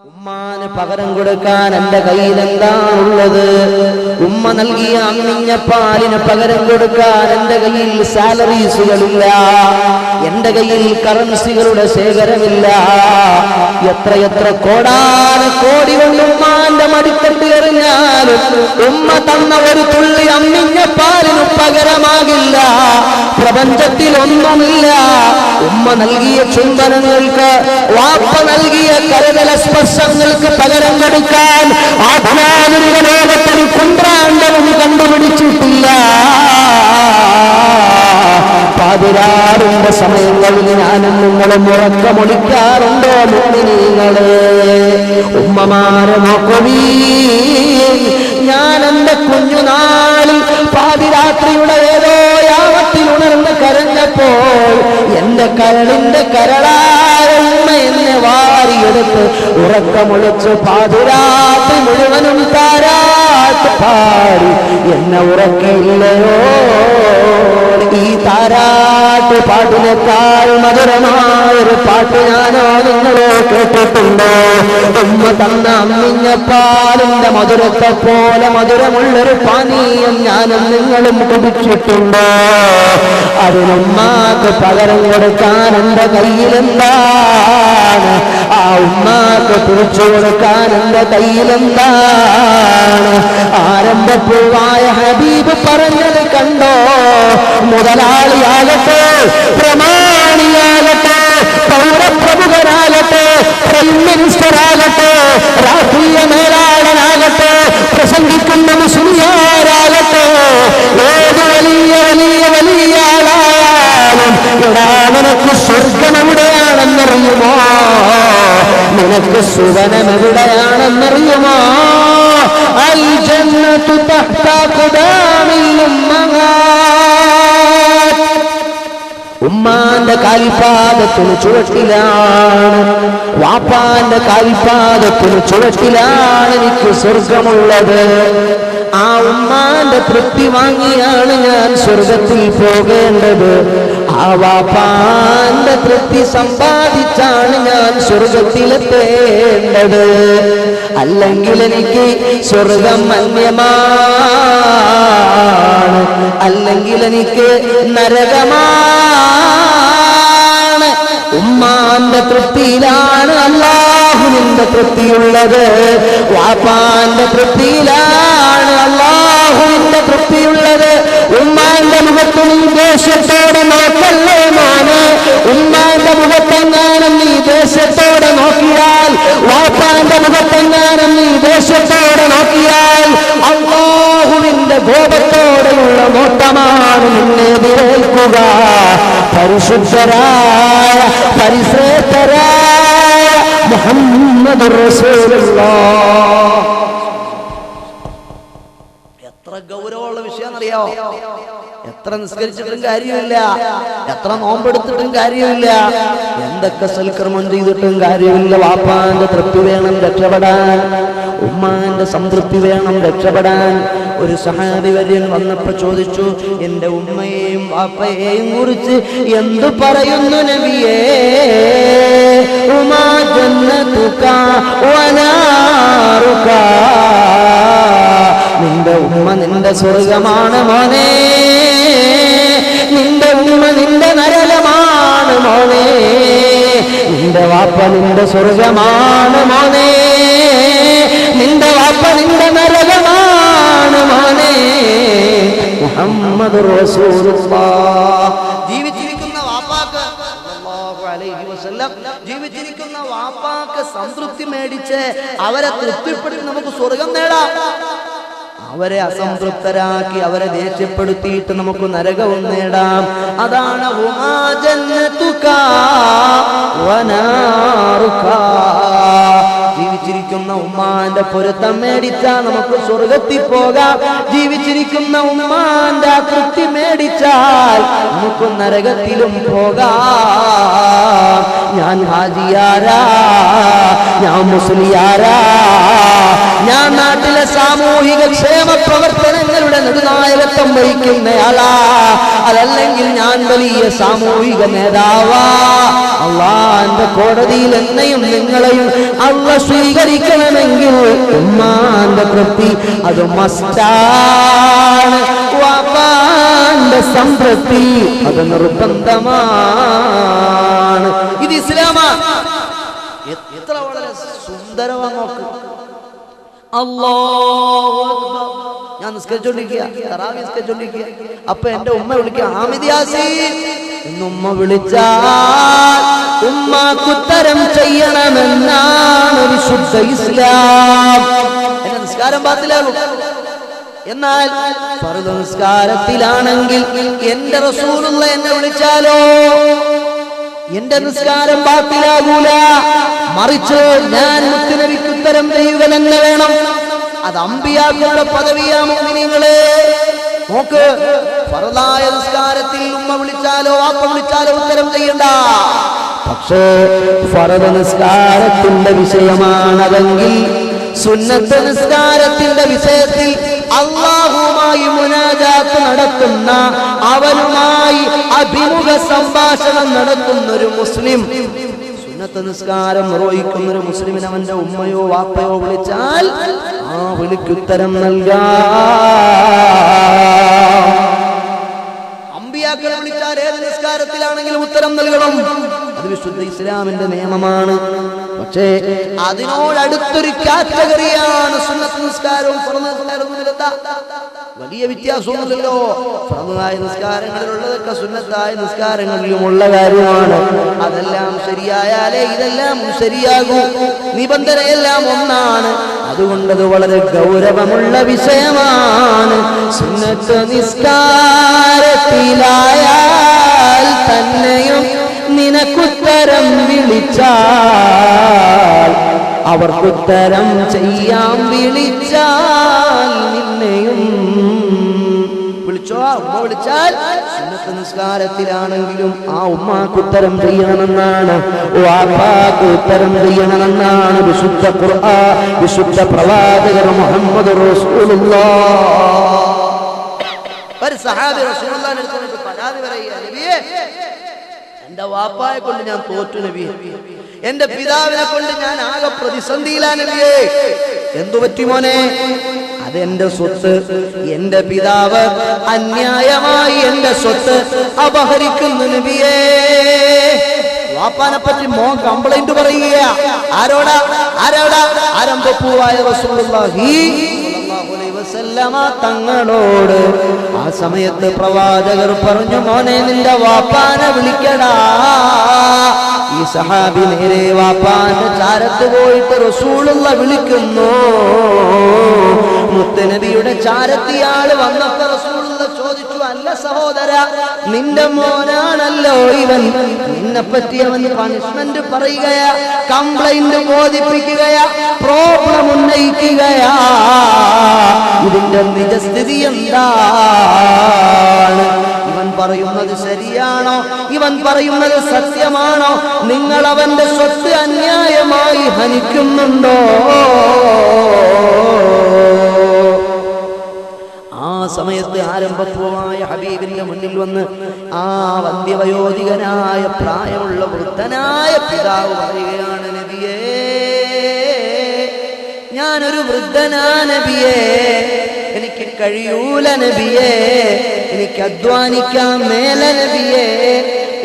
ഉമ്മാന് പകരം കൊടുക്കാൻ എന്റെ കയ്യിൽ എന്താണുള്ളത്? ഉമ്മ നൽകിയ അമ്മിഞ്ഞ പാലിന് പകരം കൊടുക്കാൻ എന്റെ കയ്യിൽ സാലറീസുകളില്ല, എന്റെ കയ്യിൽ കറൻസികളുടെ ശേഖരമില്ല. എത്രയെത്ര കോടാനക്കോടി കൊണ്ട് ഉമ്മാന്റെ മടിത്തട്ടി എറിഞ്ഞാലും ഉമ്മ തന്ന ഒരു തുള്ളി അമ്മിഞ്ഞ പാലിന് പകരമാകില്ല. പ്രപഞ്ചത്തിലൊന്നുമില്ല. ഉമ്മ നൽകിയ ചുംബനങ്ങൾക്ക്, വാപ്പ നൽകിയ കരുതല സ്പർശങ്ങൾക്ക് പകരം കൊടുക്കാൻ ആധുനിക ലോകത്തിന് കുന്ത്രാണ്ടവും കണ്ടുപിടിച്ചിട്ടില്ല. പാതിരാറിന്റെ സമയങ്ങളിൽ ഞാനും നിങ്ങളും ഉറക്കമൊളിക്കാറുണ്ടോ? മുഅ്മിനീങ്ങളെ, ഉമ്മമാരെ നോക്കുവീ. ഞാൻ എന്റെ കുഞ്ഞുനാളിൽ പാതിരാത്രിയുടെ ഏതോ യാമത്തിൽ ഉണർന്ന് കരഞ്ഞപ്പോൾ എന്റെ കരളിന്റെ കരളായ ഉമ്മ എന്നെ വാരിയെടുത്ത് ഉറക്കമൊളിച്ച് പാതിരാത്രി മുഴുവനും താരാട്ട് പാടി എന്നെ ഉറക്കിയില്ലയോ? ഈ താരാട്ട് പാട്ടിനേക്കാൾ മധുരമായൊരു പാട്ട് ഞാനോ നിങ്ങളോ കേട്ടിട്ടുണ്ടോ? ഉമ്മ തന്ന അമ്മിഞ്ഞ പാലിന്റെ മധുരത്തെ പോലെ മധുരമുള്ളൊരു പാനീയം ഞാനും നിങ്ങളും കുടിച്ചിട്ടുണ്ടോ? അതിനുമ്മാക്ക് പകരം കൊടുക്കാൻ എന്റെ കയ്യിലെന്താണ്? ആ ഉമ്മാക്ക് തിരിച്ചു കൊടുക്കാൻ എന്റെ കയ്യിലെന്താണ്? ആരംഭപ്പൂവായ ഹബീബ് പറഞ്ഞത് കണ്ടോ? മുതലാളിയാകട്ടെ, പ്രമാണിയാകട്ടെ, പൗരപ്രമുഖരാകട്ടെ, പ്രൈം മിനിസ്റ്ററാകട്ടെ, രാഷ്ട്രീയ മേലാളനാകട്ടെ, പ്രസംഗിക്കുന്ന മുസ്ലിയാരാകട്ടെ, ഏത് വലിയ വലിയ വലിയ ആളായാലും എടാ, നിനക്ക് സ്വർഗം എവിടെയാണെന്നറിയുമോ? നിനക്ക് സുവനം എവിടെയാണെന്നറിയുമോ? അൽ ജന്നത്തു തഹ്ത ഖുദാമിൽ ഉമ്മഹാത്ത്. ഉമ്മാന്റെ കാൽപാദത്തിന് ചുവട്ടിലാണ്, വാപ്പാന്റെ കാൽപാദത്തിന് ചുവട്ടിലാണ് എനിക്ക് സ്വർഗമുള്ളത്. ആ ഉമ്മാന്റെ തൃപ്തി വാങ്ങിയാണ് ഞാൻ സ്വർഗത്തിൽ പോകേണ്ടത്. ആ വാപ്പാന്റെ തൃപ്തി സമ്പാദിച്ചാണ് ഞാൻ സ്വർഗത്തിലെത്തേണ്ടത്. അല്ലെങ്കിൽ എനിക്ക് സ്വർഗം അന്യമാണ്, അല്ലെങ്കിൽ എനിക്ക് നരകമാണ്. ഉമ്മാന്റെ തൃപ്തിയിലാണ് അല്ലാഹുവിന്റെ തൃപ്തിയുള്ളത്. വാപ്പാന്റെ തൃപ്തിയിലാണ് അല്ലാഹുവിന്റെ തൃപ്തിയുള്ളത്. ഉമ്മാന്റെ മുഖത്ത് നീ ദേഷ്യത്തോടെ നോക്കല്ലേ മോനെ? ഉമ്മാന്റെ മുഖത്തെങ്ങാനും നീ ദേഷ്യത്തോടെ നോക്കിയാൽ, വാപ്പാന്റെ മുഖത്തെങ്ങാനും നീ ദേഷ്യത്തോടെ നോക്കിയാൽ, അല്ലാഹുവിന്റെ കോപത്തോടെയുള്ള നോട്ടമാണ് നിന്നെ എതിരേൽക്കുക. പരിശുദ്ധരായ പരിശ്രേഷ്ഠരായ മുഹമ്മദുർ റസൂലുള്ളാഹ്. എത്ര ഗൗരവമുള്ള വിഷയമെന്നറിയാവോ? എത്ര നിസ്കരിച്ചിട്ടും കാര്യമില്ല, എത്ര നോമ്പെടുത്തിട്ടും കാര്യമില്ല, എന്തൊക്കെ സൽക്കർമ്മം ചെയ്തിട്ടും കാര്യമില്ല. വാപ്പാന്റെ തൃപ്തി വേണം രക്ഷപ്പെടാൻ, ഉമ്മാന്റെ സംതൃപ്തി വേണം രക്ഷപ്പെടാൻ. ഒരു സഹാബി വര്യൻ വന്നപ്പോ ചോദിച്ചു, എന്റെ ഉമ്മയെയും വാപ്പയെയും കുറിച്ച് എന്തു പറയുന്നു നബിയേ? ഉമാ ജന്നതുക വനാറുക. നിന്റെ ഉമ്മ നിന്റെ സ്വർഗമാണ് മോനെ, നിന്റെ ഉമ്മ നിന്റെ നരകമാണ് മോനെ. നിന്റെ വാപ്പ നിന്റെ സ്വർഗമാണ് മോനെ, നിന്റെ വാപ്പ നിന്റെ നരകമാണ് മോനെ. മുഹമ്മദുർ റസൂലുള്ളാഹ്. ജീവിച്ചിരിക്കുന്ന വാപ്പാക്ക് സല്ലല്ലാഹു അലൈഹി വസല്ലം, ജീവിച്ചിരിക്കുന്ന വാപ്പാക്ക് സംതൃപ്തി മേടിച്ച് അവരെ തൃപ്തിപ്പെടുത്തി നമുക്ക് സ്വർഗം നേടാം. അവരെ അസംതൃപ്തരാക്കി, അവരെ ദേഷ്യപ്പെടുത്തിയിട്ട് നമുക്ക് നരകവും നേടാം. അതാണ് ഉമാ ജന്നതുക വനാറുക. ജീവിച്ചിരിക്കുന്ന ഉമ്മാന്റെ പൊരുത്തം മേടിച്ചാൽ നമുക്ക് സ്വർഗത്തിൽ പോകാം. ജീവിച്ചിരിക്കുന്ന ഉമ്മാന്റെ തൃപ്തി മേടിച്ചാൽ നമുക്ക് നരകത്തിലും പോകാം. ഞാൻ ഹാജിയാരാ, ഞാൻ മുസ്ലിയാരാ, ഞാൻ നാട്ടിലെ സാമൂഹിക ക്ഷേമ പ്രവർത്തനങ്ങളുടെ നെടുനായകത്വം വഹിക്കുന്നയാളാ, അതല്ലെങ്കിൽ ഞാൻ വലിയ സാമൂഹിക നേതാവാ. അള്ളാന്റെ കോടതിയിൽ എന്നെയും നിങ്ങളെയും അള്ള സ്വീകരിക്കണമെങ്കിൽ ഉമ്മാന്റെ തൃപ്തി അത് മസ്റ്റാണ്. വാപ്പാന്റെ സംതൃപ്തി അത് നിർബന്ധമാണ്. ഇത് ഇസ്ലാമാണ്. എത്ര വളരെ സുന്ദരമാണ് നോക്ക്. അല്ലാഹു അക്ബർ. ഞാൻ നിസ്കരിച്ചോണ്ടിരിക്കുക, തറാവീഹ് നിസ്കരിച്ചോണ്ടിരിക്കുക. അപ്പൊ എന്റെ ഉമ്മ വിളിക്കുക, ഹാമിദ് യാസീൻ എന്നുമ്മ വിളിച്ചാൽ ഉമ്മാക്കുത്തരം ചെയ്യണമെന്നാണ് വിശുദ്ധ ഇസ്ലാം. എന്റെ നിസ്കാരം ബാത്തിലാകും. എന്നാൽ ഫർദ് നിസ്കാരത്തിലാണെങ്കിൽ എന്റെ റസൂലുള്ള എന്നെ വിളിച്ചാലോ എന്റെ നിസ്കാരം ബാത്തിലാകൂല. മറിച്ച് ഞാൻ മുത്തുനബിക്ക് ഉത്തരം ചെയ്യുക തന്നെ വേണം. അത് അമ്പിയാക്കളുടെ പദവിയാ. മുഅ്മിനീങ്ങളെ നോക്ക്, ഫർദായ നിസ്കാരത്തിൽ ഉമ്മ വിളിച്ചാലോ വാപ്പ വിളിച്ചാലോ ഉത്തരം ചെയ്യണ്ട. പക്ഷേ ഫർദ് നിസ്കാരത്തിന്റെ വിഷയമാണതെങ്കിൽ സുന്നത്ത് നിസ്കാരത്തിന്റെ വിഷയത്തിൽ അല്ലാഹുവുമായി മുനാജാത്ത് നടത്തുന്ന, അവനുമായി അഭിമുഖ സംഭാഷണം നടത്തുന്ന ഒരു മുസ്ലിം, സുന്നത്ത് നിസ്കാരം നിർവഹിക്കുന്ന ഒരു മുസ്ലിമിന് അവന്റെ ഉമ്മയോ വാപ്പയോ വിളിച്ചാൽ ആ വിളിക്കുത്തരം നൽകാം. അമ്പിയാക്കളെ വിളിച്ചാൽ ഏത് നിസ്കാരത്തിലാണെങ്കിലും ഉത്തരം നൽകണം. അത് വിശുദ്ധ ഇസ്ലാമിന്റെ നിയമമാണ്. പക്ഷേ അതിനോടടുത്തൊരു കാറ്റഗറിയാണ് സുന്നത്ത് നിസ്കാരവും ഫർദ് നിസ്കാരവും. വലിയ വ്യത്യാസമൊന്നുമില്ലല്ലോ. ഫർദായ നിസ്കാരങ്ങളിലുള്ളതൊക്കെ സുന്നത്തായ നിസ്കാരങ്ങളിലുമുള്ള കാര്യമാണ്. അതെല്ലാം ശരിയായാലേ ഇതെല്ലാം ശരിയാകൂ. നിബന്ധനയെല്ലാം ഒന്നാണ്. അതുകൊണ്ടത് വളരെ ഗൗരവമുള്ള വിഷയമാണ്. സുന്നത്ത് നിസ്കാരത്തിലായാൽ തന്നെയും നിനക്കുത്തരം വിളിച്ചാൽ, അവർക്കുത്തരം ചെയ്യാൻ വിളിച്ചാൽ നിന്നെയും വിളിച്ചോ. ഉമ്മ വിളിച്ചാൽ സുന്നത്ത് നിസ്കാരത്തിലാണെങ്കിലും ആ ഉമ്മാക്കുത്തരം ചെയ്യണമെന്നാണ്, വാപ്പാക്ക് ഉത്തരം ചെയ്യണമെന്നാണ് വിശുദ്ധ ഖുർആൻ, വിശുദ്ധ പ്രവാചകർ മുഹമ്മദ് റസൂലുള്ളാഹ്. ഒരു സഹാബി റസൂലുള്ളാഹിന്റെ അടുത്ത് പരാതി പറയുക, നബിയേ എന്റെ വാപ്പായെ കൊണ്ട് ഞാൻ തോറ്റു നബിയേ, എന്റെ പിതാവിനെ കൊണ്ട് ഞാൻ ആകെ പ്രതിസന്ധിയിലാണ് നബിയേ. എന്തു പറ്റി മോനെ? അതെന്റെ സ്വത്ത്, എന്റെ പിതാവ് അന്യായമായി എന്റെ സ്വത്ത് അപഹരിക്കുന്നു നബിയേ. വാപ്പാനെ പറ്റി മോൻ കംപ്ലൈന്റ് പറയുക. ആരോടാ? ആരംഭപ്പൂവായ റസൂലുള്ളാഹി തങ്ങളോട്. ആ സമയത്ത് പ്രവാചകർ പറഞ്ഞു, മോനെ നിന്റെ വാപ്പാനെ വിളിക്കടാ. ഈ സഹാബി നേരെ വാപ്പാന്റെ ചാരത്ത് പോയിട്ട് റസൂലുള്ള വിളിക്കുന്നു. മുത്തുനബിയുടെ ചാരത്തിയാള് വന്നപ്പോ റസൂലുള്ള ചോദിച്ചു, അല്ല സഹോദര, നിന്റെ മോനാണല്ലോ ഇവൻ, നിന്നെ പറ്റി അവൻ പണിഷ്മെന്റ് പറയുകയാ, കംപ്ലൈന്റ് ബോധിപ്പിക്കുകയാ, പ്രോബ്ലം ഉന്നയിക്കുകയാ. ഇതിന്റെ നിജസ്ഥിതി എന്താണ്? ഇവൻ പറയുന്നത് ശരിയാണോ? ഇവൻ പറയുന്നത് സത്യമാണോ? നിങ്ങൾ അവന്റെ സ്വത്ത് അന്യായമായി ഹനിക്കുന്നുണ്ടോ? ആ സമയത്ത് ആരംഭപൂർവമായ ഹബീബിന്റെ മുന്നിൽ വന്ന് ആ വന്ധ്യവയോധികനായ പ്രായമുള്ള വൃദ്ധനായ പിതാവ് പറയുകയാണ്, നബിയേ, ഞാനൊരു വൃദ്ധനാ നബിയേ, എനിക്ക് കഴിയൂല നബിയേ, എനിക്ക് അധ്വാനിക്കാൻ മേല നബിയേ,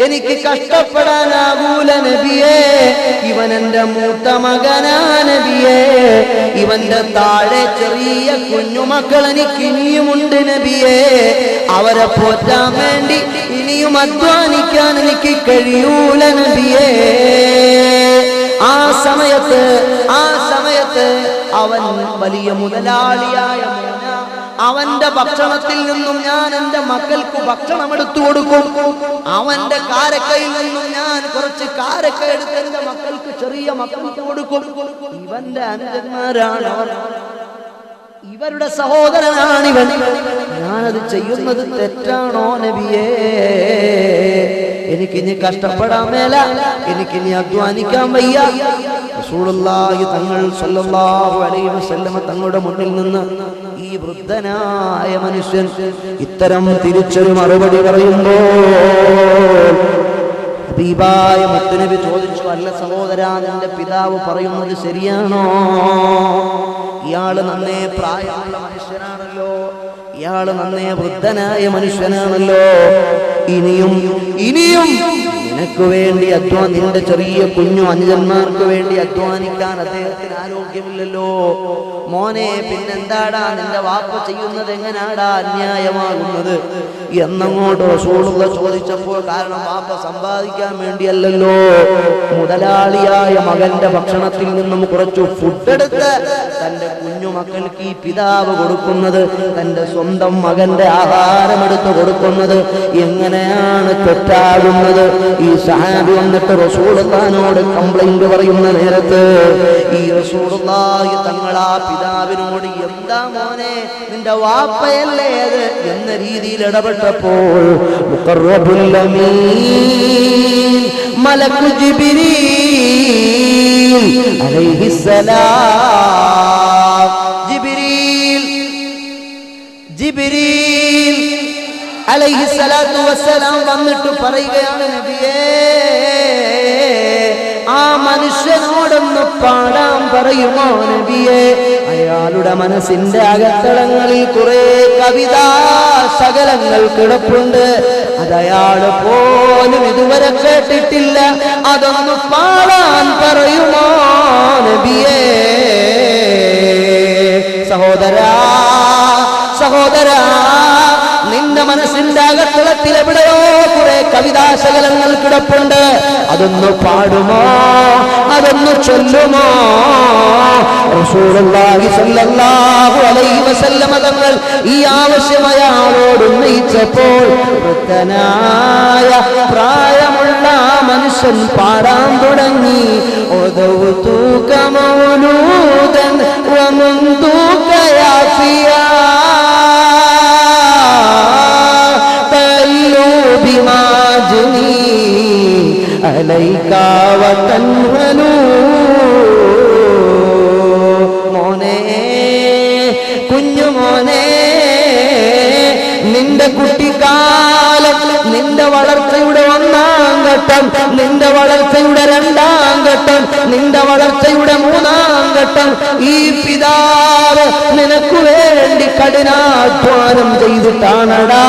എനിക്ക് കഷ്ടപ്പെടാനാകൂല നബിയേ. ഇവൻ എന്റെ മൂത്ത മകനാ നബിയേ, ഇവന്റെ താഴെ ചെറിയ കുഞ്ഞുമക്കൾ എനിക്ക് ഇനിയുമുണ്ട് നബിയേ, അവരെ പോറ്റാൻ വേണ്ടി ഇനിയും അധ്വാനിക്കാൻ എനിക്ക് കഴിയൂല നബിയേ. ആ സമയത്ത് അവൻ വലിയ മുതലാളിയായ അവന്റെ ഭക്ഷണത്തിൽ നിന്നും ഞാൻ എന്റെ മക്കൾക്ക് ഭക്ഷണം എടുത്തു കൊടുക്കും. അവന്റെ കാരക്കയിൽ നിന്നും ഞാൻ കുറച്ച് കാരക്ക എടുത്ത് എന്റെ മക്കൾക്ക്, ചെറിയ മക്കൾക്ക് കൊടുക്കും. ഇവന്റെ അനുജന്മാരാണ് അവർ, ഇവരുടെ സഹോദരനാണിവൻ. ഞാനത് ചെയ്യുന്നത് തെറ്റാണോ നബിയേ? എനിക്കിനി കഷ്ടപ്പെടാൻ മേല, എനിക്കിനി അധ്വാനിക്കാൻ വയ്യ. റസൂലുള്ളാഹി തങ്ങൾ സല്ലല്ലാഹു അലൈഹി വസല്ലമ തങ്ങളുടെ മുന്നിൽ നിന്ന് ഈ വൃദ്ധനായ മനുഷ്യൻ ഇത്തരം തിരിച്ചൊരു മറുപടി പറയുമ്പോൾ ഹബീബായ മുത്തുനബി ചോദിച്ചു, അല്ല സഹോദരാ, നിന്റെ പിതാവ് പറയുന്നത് ശരിയാണോ? ഇയാള് നന്നേ പ്രായമുള്ള മനുഷ്യനാണല്ലോ, ഇയാള് നന്നേ വൃദ്ധനായ മനുഷ്യനാണല്ലോ. ഇനിയും നിനക്ക് വേണ്ടി നിന്റെ ചെറിയ കുഞ്ഞു അനുജന്മാർക്ക് വേണ്ടി അധ്വാനിക്കാൻ അദ്ദേഹത്തിന് ആരോഗ്യമില്ലല്ലോ. മോനെ, പിന്നെന്താടാ നിന്റെ വാപ്പ ചെയ്യുന്നത്? എങ്ങനാടാ അന്യായമാകുന്നത് എന്നങ്ങോട്ട് റസൂലുള്ളാഹി ചോദിച്ചപ്പോൾ, കാരണം വാപ്പ സമ്പാദിക്കാൻ വേണ്ടിയല്ലല്ലോ, മുതലാളിയായ മകന്റെ ഭക്ഷണത്തിൽ നിന്നും കുറച്ച് ഫുഡെടുത്ത് തന്റെ കുഞ്ഞു മക്കൾക്ക് ഈ പിതാവ് കൊടുക്കുന്നത്, തന്റെ സ്വന്തം മകന്റെ ആഹാരമെടുത്ത് കൊടുക്കുന്നത് എങ്ങനെയാണ് തെറ്റാകുന്നത്? ഈ സഹാബി വന്നിട്ട് റസൂലുള്ളാഹിനോട് കംപ്ലൈന്റ് പറയുന്ന നേരത്ത് ഈ റസൂലുള്ളാഹി തങ്ങളാ പിതാവിനോട്, എന്താ മോനെ, നിന്റെ വാപ്പയല്ലേ അത് എന്ന രീതിയിൽ ഇടപെട്ടപ്പോൾ മുഖറബുൽ അമീൻ മലക്കു ജിബ്രീൽ അലൈഹിസ്സലാം, ജിബ്രീൽ അലൈഹിസ്സലാത്തു വസ്സലാം വന്നിട്ട് പറയുകയാണ്, നബിയേ, ആ മനുഷ്യനോടൊന്ന് പാടാൻ പറയുമോ നബിയേ? അയാളുടെ മനസ്സിന്റെ അകത്തളങ്ങളിൽ കുറെ കവിതാ ശകലങ്ങൾ കിടപ്പുണ്ട്, അതയാള് പോലും ഇതുവരെ കേട്ടിട്ടില്ല, അതൊന്ന് പാടാൻ പറയുമോ നബിയേ? സഹോദരാ, നിന്റെ മനസ്സിന്റെ അകത്തളത്തിൽ എവിടെയോ കുറെ കവിതാശകലങ്ങൾ കിടപ്പുണ്ട്, അതൊന്ന് പാടുമോ, അതൊന്ന് ചൊല്ലുമോ? റസൂലുള്ളാഹി സ്വല്ലല്ലാഹു അലൈഹി വസല്ലം തങ്ങൾ ഈ ആവശ്യം അയാളോട് ഉന്നയിച്ചപ്പോൾ വൃദ്ധനായ പ്രായമുള്ള മനുഷ്യൻ പാടാൻ തുടങ്ങി, ഉദൗതുക മൗലൂദൻ വമന്തുക യാഫിയാ അലൈകാ വതൻവലൂ. മോനെ, കുഞ്ഞുമോനെ, നിന്റെ കുട്ടിക്കാലം, നിന്റെ വളർച്ചയുടെ ഒന്നാം ഘട്ടം, നിന്റെ വളർച്ചയുടെ രണ്ടാം ഘട്ടം, നിന്റെ വളർച്ചയുടെ മൂന്നാം ഘട്ടം ഈ പിതാവ് നിനക്ക് വേണ്ടി കഠിനാധ്വാനം ചെയ്തിട്ടാണടാ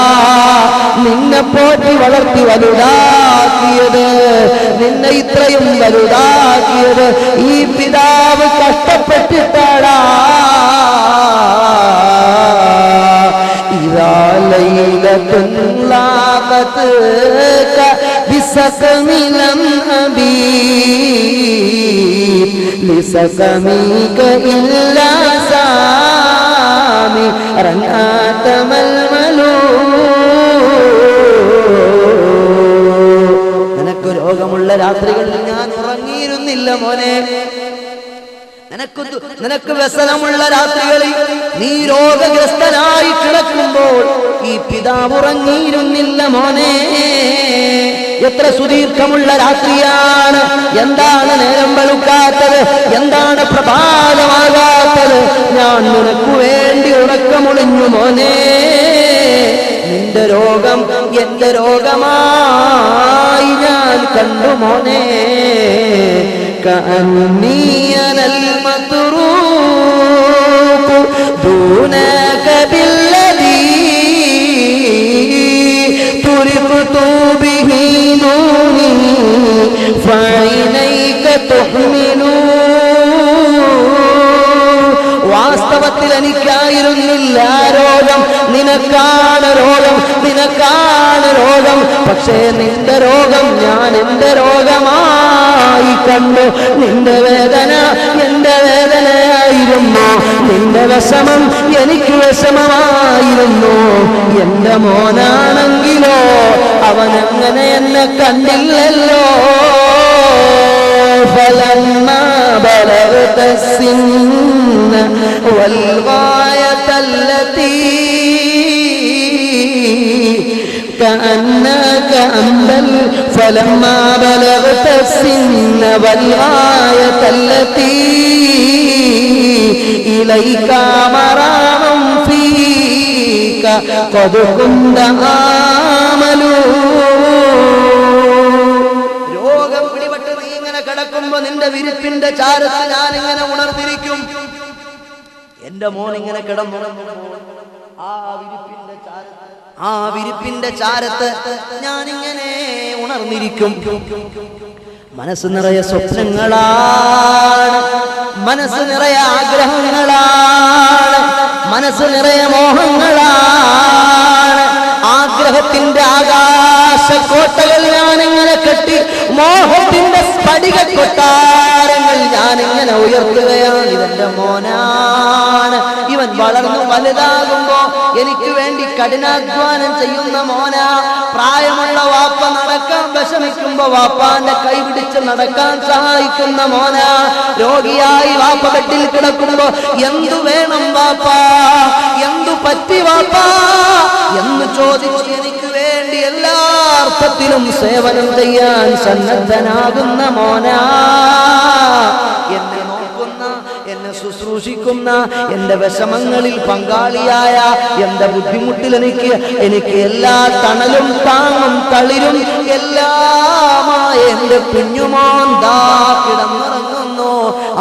നിന്നെ പോറ്റി വളർത്തി വലുതാക്കിയത്, നിന്നെ ഇത്രയും വലുതാക്കിയത് ഈ പിതാവ് കഷ്ടപ്പെട്ടിട്ടാടാ. ഇദാ ലൈലത്തുൻ ലാഖത്ക ബിസഖമിലം അബീ ലിസഖമിക ഇല്ലാ സാമി റനാതമൽമലൂ. നിനക്ക് രോഗമുള്ള രാത്രികളിൽ ഞാൻ ഉറങ്ങിയിരുന്നില്ല മോനെ, നിനക്ക് വ്യസനമുള്ള രാത്രികളിൽ നീ രോഗഗ്രസ്തനായി കിടക്കുമ്പോൾ ഈ പിതാവ് ഉറങ്ങിയിരുന്നില്ല മോനെ. എത്ര സുദീർഘമുള്ള രാത്രിയാണ്, എന്താണ് നേരം വെളുക്കാത്തത്, എന്താണ് പ്രഭാതമാകാത്തത്? ഞാൻ നിനക്ക് വേണ്ടി ഉറക്കമൊളിഞ്ഞു മോനെ. നിന്റെ രോഗം എന്റെ രോഗമായി ഞാൻ കണ്ടു മോനെ. കഅന്നീ അനൽ മത്റൂഖ് ദൂനക ബില്ലദീ തുരിഖ്തു ബിഹി നൂനി ഫൈനൈക തുഹ്മിലൂ. വാസ്തവത്തിൽ എനിക്കായിരുന്നില്ല രോഗം, നിനക്കാണ് രോഗം, നിനക്കാണ് രോഗം. പക്ഷേ നിന്റെ രോഗം ഞാൻ എന്റെ രോഗമായി കണ്ടു. നിന്റെ വേദന എന്റെ വേദനയായിരുന്നു, നിന്റെ വിഷമം എനിക്ക് വിഷമമായിരുന്നു. എന്റെ മോനാണെങ്കിലോ അവനങ്ങനെ എന്നെ കണ്ടില്ലല്ലോ. فلما بلغت السن والغاية التي كأنك أنبل فلما بلغت السن والغاية التي إليك مرام فيك قد كنت آمل. നിന്റെ വിരിപ്പിന്റെ ചാരത്ത് ഞാൻ ഇങ്ങനെ ഉണർന്നിരിക്കും. എന്റെ മോൻ ഇങ്ങനെ കിടന്നുറങ്ങുമ്പോൾ ആ വിരിപ്പിന്റെ ചാരത്ത് ഞാനിങ്ങനെ ഉണർന്നിരിക്കും. മനസ്സ് നിറയെ സ്വപ്നങ്ങളാണ്, മനസ്സ് നിറയെ ആഗ്രഹങ്ങളാണ്, മനസ്സ് നിറയെ മോഹങ്ങളാണ്. ആഗ്രഹത്തിന്റെ ആകാശക്കോട്ടകൾ ഞാനിങ്ങനെ കെട്ടി, മോഹത്തിന്റെ സ്ഫടിക കൊട്ടാരങ്ങൾ ഞാനിങ്ങനെ ഉയർത്തുകയാണ്. ഇവന്റെ മോനാണ്, ഇവൻ വളർന്നു വലുതാകുമ്പോ എനിക്ക് വേണ്ടി കഠിനാധ്വാനം ചെയ്യുന്ന മോനാ. പ്രായമുള്ള വാപ്പ നടക്കാൻ വിഷമിക്കുമ്പോ വാപ്പാന്റെ കൈ പിടിച്ച് നടക്കാൻ സഹായിക്കുന്ന മോനാ. രോഗിയായി വാപ്പ ബെഡിൽ കിടക്കുമ്പോ എന്തു വേണം വാപ്പാ, എന്തു പറ്റി വാപ്പാ എന്ന് ചോദിച്ച് എനിക്ക് വേണ്ടി എല്ലാ അർത്ഥത്തിലും സേവനം ചെയ്യാൻ സന്നദ്ധനാകുന്ന മോനാ. എന്നെ നോക്കുന്ന, എന്നെ ശുശ്രൂഷിക്കുന്ന, എന്റെ വിഷമങ്ങളിൽ പങ്കാളിയായ, എന്റെ ബുദ്ധിമുട്ടിൽ എനിക്ക് എല്ലാ തണലും താങ്ങും തളിരും എല്ലാമായ എന്റെ കുഞ്ഞുമോൻ ദാ കിടന്നുറങ്ങുന്നു.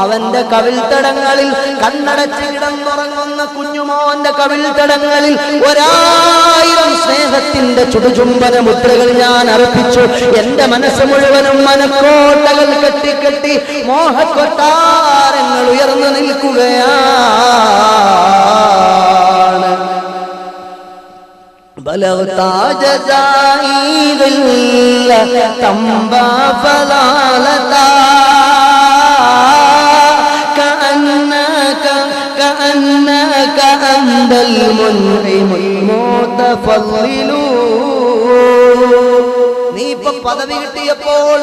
അവന്റെ കവിൾത്തടങ്ങളിൽ, കണ്ണടച്ച് കിടന്നുറങ്ങുന്ന കുഞ്ഞുമോന്റെ കവിൾത്തടങ്ങളിൽ 1000 സ്നേഹത്തിന്റെ ചുടുചുംബന മുദ്രകൾ ഞാൻ അർപ്പിച്ചു. എന്റെ മനസ്സ് മുഴുവനും മനക്കോട്ടകൾ കെട്ടിക്കെട്ടി മോഹക്കൊട്ടാരങ്ങൾ ഉയർന്നു നിൽക്കുകയാണ്. ബലഗ്താ ജസാഇൽ തംബ ഫലാലതാ كأنك أنت المنعم المتفضل. നീ ഇപ്പൊ പദവി കിട്ടിയപ്പോൾ,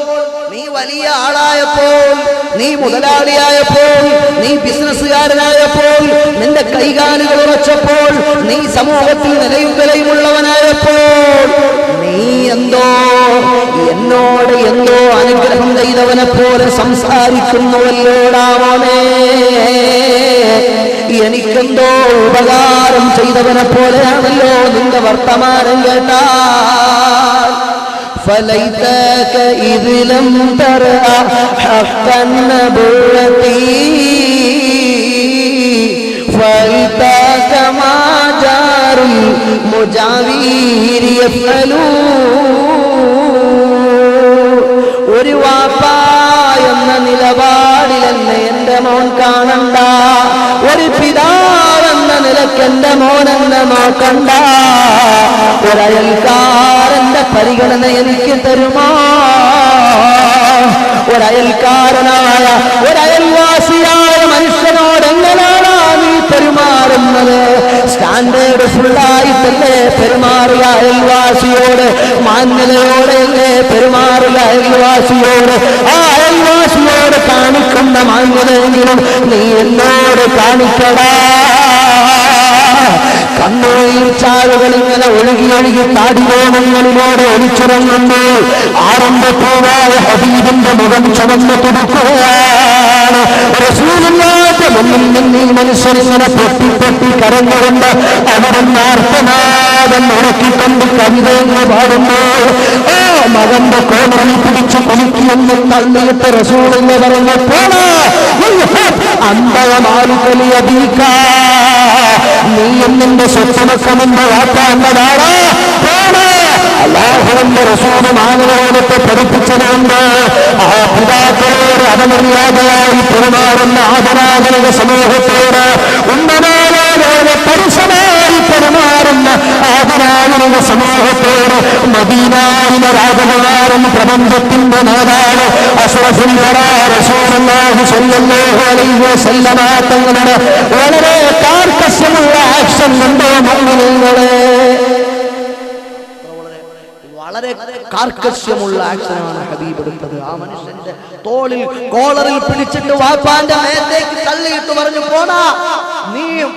നീ വലിയ ആളായപ്പോൾ, നീ മുതലാളിയായപ്പോൾ, നീ ബിസിനസ്സുകാരനായപ്പോൾ, നിന്റെ കൈകാലുകൾ ഉറച്ചപ്പോൾ, നീ സമൂഹത്തിൽ നിലയും വിലയുമുള്ളവനായപ്പോൾ, നീ എന്നോട് എന്തോ അനുഗ്രഹം ചെയ്തവനെ പോലെ സംസാരിക്കുന്നുവല്ലോടാമോനെ. എനിക്കെന്തോ ഉപകാരം ചെയ്തവനെ പോലെയാണല്ലോ നിന്റെ വർത്തമാനം കേട്ടാൽ. فليتك إذ لم ترى حق النبوة فليتك ما جار المجاوير يفعلون. ഒരു വാപ്പ എന്ന നിലപാടിൽ എന്നെ എന്റെ മോൻ കാണണ്ട, ഒരു പിതാവെന്ന നിലയ്ക്ക് എന്റെ മോൻ എന്നെ നോക്കണ്ട. ഒരയൽക്കാരന്റെ പരിഗണന എനിക്ക് തരുമോ? ഒരയൽക്കാരനായ, ഒരയൽവാസിയായ മനുഷ്യനോട് എങ്ങനെയാണ് നീ പെരുമാറുന്നത്? സ്റ്റാൻഡേർഡ് ഫുള്ളായിട്ടല്ലേ പെരുമാറുക അയൽവാസിയോട്? മാന്യതയോടെയല്ലേ പെരുമാറുക അയൽവാസിയോട്? ആ അയൽവാസിയോട് കാണിക്കുന്ന മാന്യതയെങ്കിലും നീ എന്നോട് കാണിക്കടാ. കണ്ണുനീർ ചാലുകൾ ഇങ്ങനെ ഒഴുകി താടികോണങ്ങളിലൂടെ ഒലിച്ചിറങ്ങുന്നു. ആരംഭപ്പൂവായ ഹബീബിന്റെ മുഖം ചുവന്നു തുടുക്കുകയാണ്. റസൂലുള്ളാഹിന്റെ മുന്നിൽ നിന്ന് ഈ മനുഷ്യരിങ്ങനെ പൊട്ടി കരഞ്ഞുകൊണ്ട് അവിടുന്ന് ആർത്തനാദം ഉറക്കിക്കൊണ്ട് കവിതയെന്ന് പാടുന്നു. ഓ മകന്റെ കോണറിൽ പിടിച്ചു കുലുക്കിയെന്ന് തള്ളിയിട്ട് റസൂലെന്ന് പറഞ്ഞു, പോടാ അന്തമാലിക്കലിയതീക്ക, നീയും നിന്റെ സ്വത്തുമക്കമെന്ന് വാക്കാണ്ടതാടാ, പോടാ. അല്ലാഹുവിന്റെ റസൂല് മാനവരോടൊക്കെ പഠിപ്പിച്ചതുകൊണ്ട് ആ പിതാക്കളോട് അപമര്യാദയായി പെരുമാറുന്ന ആദരാധനിക സമൂഹത്തോട് ഉന്നതനായ പരുഷമായി പെരുമാറുന്ന ആദരാധനിക സമൂഹത്തോട് മദീനായിലെ രാജകുമാരൻ, പ്രപഞ്ചത്തിന്റെ നേതാവ് അഷ്റഫുൽ വറാ റസൂലുള്ളാഹി സ്വല്ലല്ലാഹു അലൈഹി വസല്ലമ തങ്ങളുടെ വളരെ കാർക്കശ്യമുള്ള ആക്ഷൻ കണ്ടോ മുഅ്മിനീങ്ങളെ? വളരെ കാർക്കശ്യമുള്ള ആക്ഷനാണ് ഹബീബ് എടുത്തത്. ആ മനുഷ്യന്റെ തോളിൽ കോളറിൽ പിടിച്ചിട്ട് വാപ്പാന്റെ മേത്തേക്ക് തള്ളിയിട്ട് പറഞ്ഞു, പോടാ, നീയും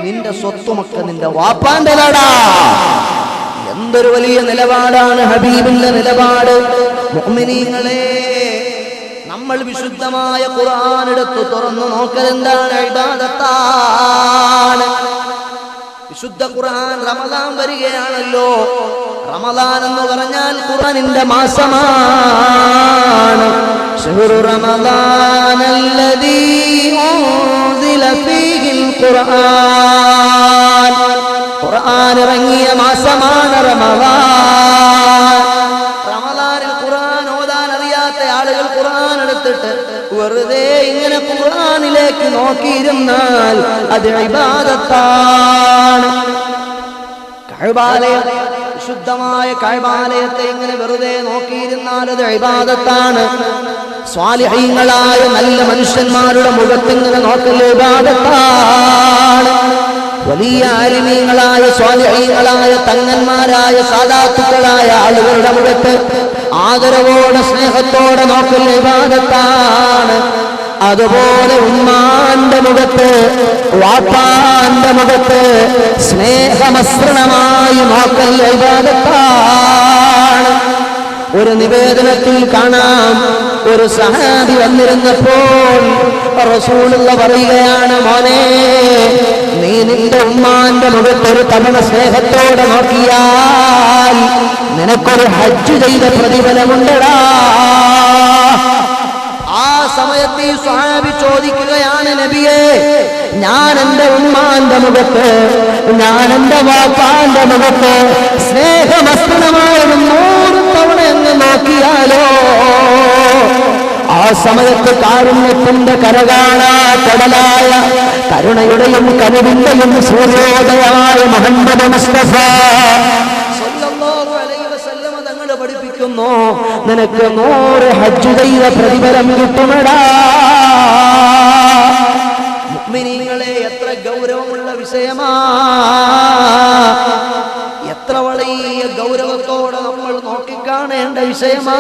നിന്റെ സ്വത്തുമൊക്കെ നിന്റെ വാപ്പാന്റെതാടാ. എന്തൊരു വലിയ നിലപാടാണ് ഹബീബിന്റെ നിലപാട്. മുഅ്മിനീങ്ങളെ, നമ്മൾ വിശുദ്ധമായ ഖുർആൻ എടുത്ത് തുറന്നു നോക്കലെന്താണ്? ഇബാദത്താണ്. വിശുദ്ധ ഖുർആൻ റമദാൻ വരികയാണല്ലോ. റമദാൻ എന്ന് പറഞ്ഞാൽ ഖുർആനിന്റെ മാസമാണ്. ശഹ്റു റമദാനല്ലദീ ഉൻസില ഫീഹിൽ ഖുർആൻ. ഖുർആൻ ഇറങ്ങിയ മാസമാണ് റമദാൻ. റമദാനിൽ ഖുർആൻ ഓതാൻ അറിയാത്ത ആളുകൾ ഖുർആൻ എടുത്തിട്ട് വെറുതെ ഇങ്ങനെ ഖുർആനിലേക്ക് നോക്കിയിരുന്നാൽ അത് ഇബാദത്താണ്. കഅബാലയം, ശുദ്ധമായ കഅബാലയത്തെ ഇങ്ങനെ വെറുതെ നോക്കിയിരുന്നാൽ അത് ഇബാദത്താണ്. സ്വാലിഹീങ്ങളായ നല്ല മനുഷ്യന്മാരുടെ മുഖത്തിങ്ങനെ നോക്കൽ ഇബാദത്താണ്. വലിയ ആലിമീങ്ങളായ സ്വാലിഹീങ്ങളായ തങ്ങന്മാരായ സാദാത്തുക്കളായ ആളുകളുടെ മുഖത്ത് ആദരവോടെ സ്നേഹത്തോടെ നോക്കൽ ഇബാദത്താണ്. അതുപോലെ ഉമ്മാന്റെ മുഖത്ത് വാപ്പാന്റെ മുഖത്ത് സ്നേഹമസൃണമായി നോക്കൽ ഇബാദത്താണ്. ഒരു നിവേദനത്തിൽ കാണാം, ഒരു സഹാബി വന്നിരുന്നപ്പോൾ റസൂലുള്ള പറയുകയാണ്, മോനെ നീ നിന്റെ ഉമ്മാന്റെ മുഖത്ത് ഒരു തവണ സ്നേഹത്തോടെ നോക്കിയാൽ നിനക്കൊരു ഹജ്ജ് ചെയ്ത പ്രതിഫലമുണ്ടടാ. ആ സമയത്ത് ഈ സ്വഹാബി ചോദിക്കുകയാണ്, നബിയേ, ഞാൻ എന്റെ ഉമ്മാന്റെ മുഖത്ത്, ഞാൻ എന്റെ വാപ്പാന്റെ മുഖത്ത് സ്നേഹമസ്തമായ 100 തവണ എന്ന് നോക്കിയാലോ? ആ സമയത്ത് കാരുണ്യത്തിന്റെ കരകാണാ കടലായ കരുണയുടെയും കനിവിന്റെയും സൂര്യോദയമായ മുഹമ്മദ് മുസ്തഫ സല്ലല്ലാഹു അലൈഹി വസല്ലം തങ്ങൾ പഠിപ്പിക്കുന്നു, നിനക്ക് 100 ഹജ്ജ് ചെയ്ത പ്രതിഫലം കിട്ടുമെടാ. മുഅ്മിനീങ്ങളെ, എത്ര ഗൗരവമുള്ള വിഷയമാ, എത്ര വലിയ ഗൗരവത്തോടെ നമ്മൾ നോക്കിക്കാണേണ്ട വിഷയമാ.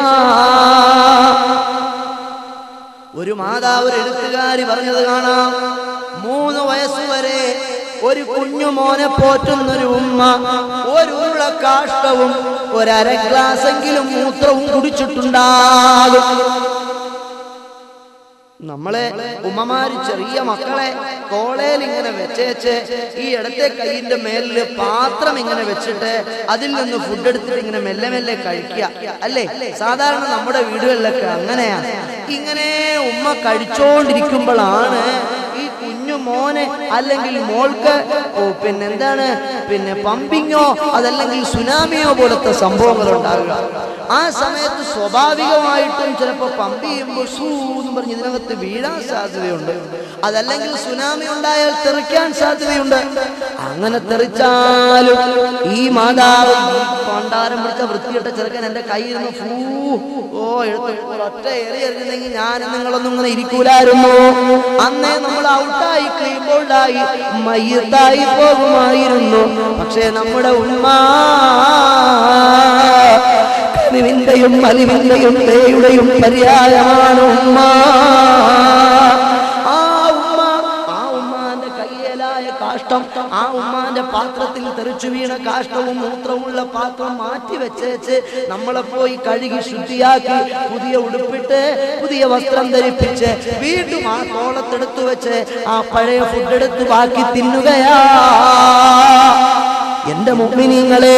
ഒരു മാതാവ്, ഒരു എഴുത്തുകാരി പറഞ്ഞത് കാണാം, 3 വയസ്സുവരെ ഒരു കുഞ്ഞു മോനെ പോറ്റുന്നൊരു ഉമ്മ ഒരു ഉരുള കാഷ്ടവും 1/2 ഗ്ലാസെങ്കിലും മൂത്രവും കുടിച്ചിട്ടുണ്ടാകും. നമ്മളെ ഉമ്മമാര് ചെറിയ മക്കളെ കോളേൽ ഇങ്ങനെ വെച്ചേച്ച് ഈ ഇടത്തെ കൈയിന്റെ മേലില് പാത്രം ഇങ്ങനെ വെച്ചിട്ട് അതിൽ നിന്ന് ഫുഡ് എടുത്തിട്ട് ഇങ്ങനെ മെല്ലെ മെല്ലെ കഴിക്കുക, അല്ലേ? സാധാരണ നമ്മുടെ വീടുകളിലൊക്കെ അങ്ങനെയാണ്. ഇങ്ങനെ ഉമ്മ കഴിച്ചോണ്ടിരിക്കുമ്പോഴാണ് ഈ കുഞ്ഞു മോനെ അല്ലെങ്കിൽ മോൾക്ക് പിന്നെ പമ്പിങ്ങോ അതല്ലെങ്കിൽ സുനാമിയോ പോലത്തെ സംഭവങ്ങൾ ഉണ്ടാകുക. ആ സമയത്ത് സ്വാഭാവികമായിട്ടും ചിലപ്പോൾ പമ്പ് ചെയ്യുമ്പോൾ എന്ന് പറഞ്ഞ് ഇതിനകത്ത് വീഴാൻ സാധ്യതയുണ്ട്. അതല്ലെങ്കിൽ സുനാമി ഉണ്ടായാൽ തെറിക്കാൻ സാധ്യതയുണ്ട്. അങ്ങനെ തെറിച്ചാലും ഈ മാതാവ് പണ്ടാരം പിടിച്ച വൃത്തിയിട്ട ചെറുക്കൻ എന്റെ കയ്യിൽ നിന്ന് ഒറ്റ എറിഞ്ഞെങ്കിൽ ഞാൻ നിങ്ങളൊന്നും ഇങ്ങനെ ഇരിക്കൂലായിരുന്നു. അന്നേ നമ്മൾ ഔട്ടായി കഴിയുമ്പോഴായി മയ്യത്തായി പോകുമായിരുന്നു. പക്ഷേ നമ്മുടെ ഉമ്മ കനിവിന്റെയും അലിവിന്റെയും ദയയുടെയും പര്യായമാണ് ഉമ്മ. ആ ഉമ്മാന്റെ കയ്യേലായ കാഷ്ടം, ആ ഉമ്മാന്റെ പാത്രത്തിൽ തെറിച്ചു വീണ കാഷ്ടവും മൂത്രവുമുള്ള പാത്രം മാറ്റി വെച്ചേച്ച് നമ്മളെ പോയി കഴുകി ശുദ്ധിയാക്കി പുതിയ ഉടുപ്പിട്ട് പുതിയ വസ്ത്രം ധരിപ്പിച്ച് വീണ്ടും ആ കോളത്തെടുത്തു വെച്ച് ആ പഴയ ഫുഡ് എടുത്ത് ബാക്കി തിന്നുകയാ. എന്റെ മുഅ്മിനീങ്ങളെ,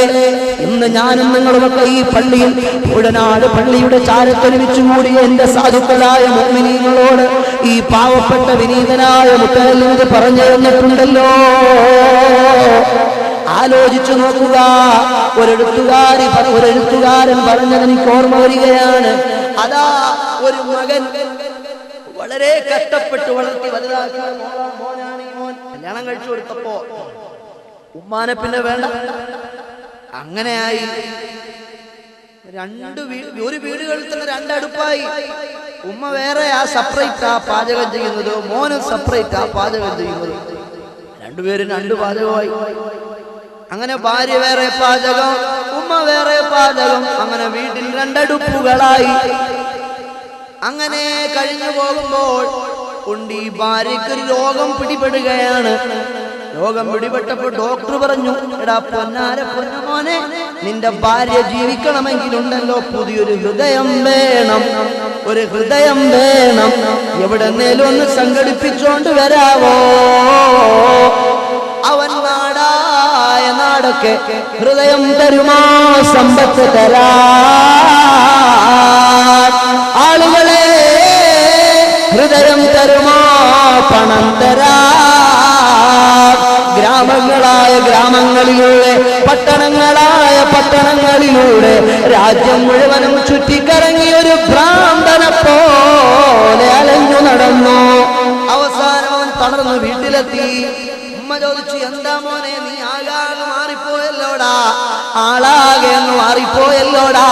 ഇന്ന് ഞാനും നിങ്ങളുമൊക്കെ ഈ പള്ളിയിൽ ഉടനാട് പള്ളിയുടെ ചാരത്തൊരുമിച്ചു കൂടിയ എന്റെ സാധുക്കളായ മുഅ്മിനീങ്ങളോട് ഈ പാവപ്പെട്ട വിനീതനായ മുത്തഅല്ലിം പറഞ്ഞു തന്നിട്ടുണ്ടല്ലോ. ആലോചിച്ചു നോക്കുക. ഒരെഴുത്തുകാരൻ പറഞ്ഞത് എനിക്ക് ഓർമ്മ വരികയാണ്. അതാ ഒരു മകൻ വളരെ കഷ്ടപ്പെട്ട് വളർത്തി വലുതാക്കിയ മോനാണ് ഈ മോൻ. കല്യാണം കഴിച്ചു കൊടുത്തപ്പോ ഉമ്മാനെ പിന്നെ വേണ്ട, അങ്ങനെയായി. ഒരു വീടുകളിൽ തന്നെ 2 അടുപ്പായി. ഉമ്മ വേറെ ആ സെപ്പറേറ്റ് ആ പാചകം ചെയ്യുന്നത്, മോനും സെപ്പറേറ്റ് ആ പാചകം ചെയ്യുന്നത്. 2 പേരും 2 പാചകമായി. അങ്ങനെ ഭാര്യ വേറെ പാചകം, ഉമ്മ വേറെ പാചകം. അങ്ങനെ വീട്ടിൽ 2 അടുപ്പുകളായി. അങ്ങനെ കഴിഞ്ഞു പോകുമ്പോൾ ഈ ഭാര്യയ്ക്ക് ഒരു രോഗം പിടിപെടുകയാണ്. രോഗം പിടിപെട്ടപ്പോൾ ഡോക്ടർ പറഞ്ഞു, എടാ പൊന്നാര പൊന്നുമോനെ, നിന്റെ ഭാര്യ ജീവിക്കണമെങ്കിലുണ്ടല്ലോ പുതിയൊരു ഹൃദയം വേണം, ഒരു ഹൃദയം വേണം. എവിടെന്നേലും ഒന്ന് സംഘടിപ്പിച്ചോണ്ട് വരാവോ? അവൻ നാടായ നാടൊക്കെ ഹൃദയം തരുമോ സമ്പത്ത് തരാ? ആളുകളെ ഹൃദയം തരുമോ പണം തരാ. ഗ്രാമങ്ങളായ ഗ്രാമങ്ങളിലൂടെ, പട്ടണങ്ങളായ പട്ടണങ്ങളിലൂടെ, രാജ്യം മുഴുവനും ചുറ്റിക്കറങ്ങി ഒരു ഭ്രാന്തനെ പോലെ അലഞ്ഞു നടന്നു. അവസാനം അവൻ തളർന്ന് വീട്ടിലെത്തി. ഉമ്മ ചോദിച്ചു, എന്താ മോനെ നീ ആകാതെ മാറിപ്പോയല്ലോടാ, ആളാകെ എന്ന് മാറിപ്പോയല്ലോടാ.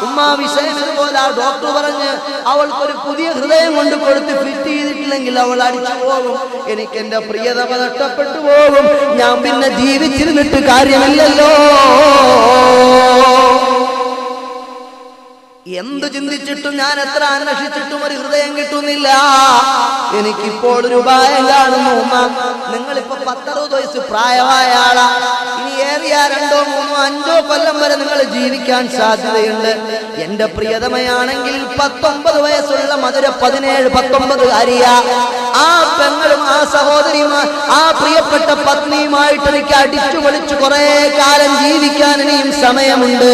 ഉമ്മ വിഷയം ഇതുപോലെ ഡോക്ടർ പറഞ്ഞ് അവൾക്കൊരു പുതിയ ഹൃദയം കൊണ്ട് കൊടുത്ത് ഫിറ്റ് ചെയ്തിട്ടില്ലെങ്കിൽ അവൾ അടിച്ചു പോകും, എനിക്ക് എന്റെ പ്രിയതമ നഷ്ടപ്പെട്ടു പോകും, ഞാൻ പിന്നെ ജീവിച്ചിരുന്നിട്ട് കാര്യമില്ലല്ലോ. എന്ത് ചിന്തിച്ചിട്ടും ഞാൻ എത്ര അന്വേഷിച്ചിട്ടും ഒരു ഹൃദയം കിട്ടുന്നില്ല. എനിക്കിപ്പോൾ ഒരു ഉപായം കാണുന്നു. ഉമ്മ, നിങ്ങളിപ്പോ 10-60 വയസ്സ് പ്രായമായ ആളാ. ഇനി ഏറിയ 2, 3, 5 കൊല്ലം വരെ നിങ്ങൾ ജീവിക്കാൻ സാധ്യതയുണ്ട്. എന്റെ പ്രിയതമയാണെങ്കിൽ 19 വയസ്സുള്ള മധുര 17-19 കാരിയ. ആ പെങ്ങളും ആ സഹോദരിയുമായി ആ പ്രിയപ്പെട്ട പത്നിയുമായിട്ട് എനിക്ക് അടിച്ചു പൊളിച്ചു കുറെ കാലം ജീവിക്കാൻ ഇനിയും സമയമുണ്ട്.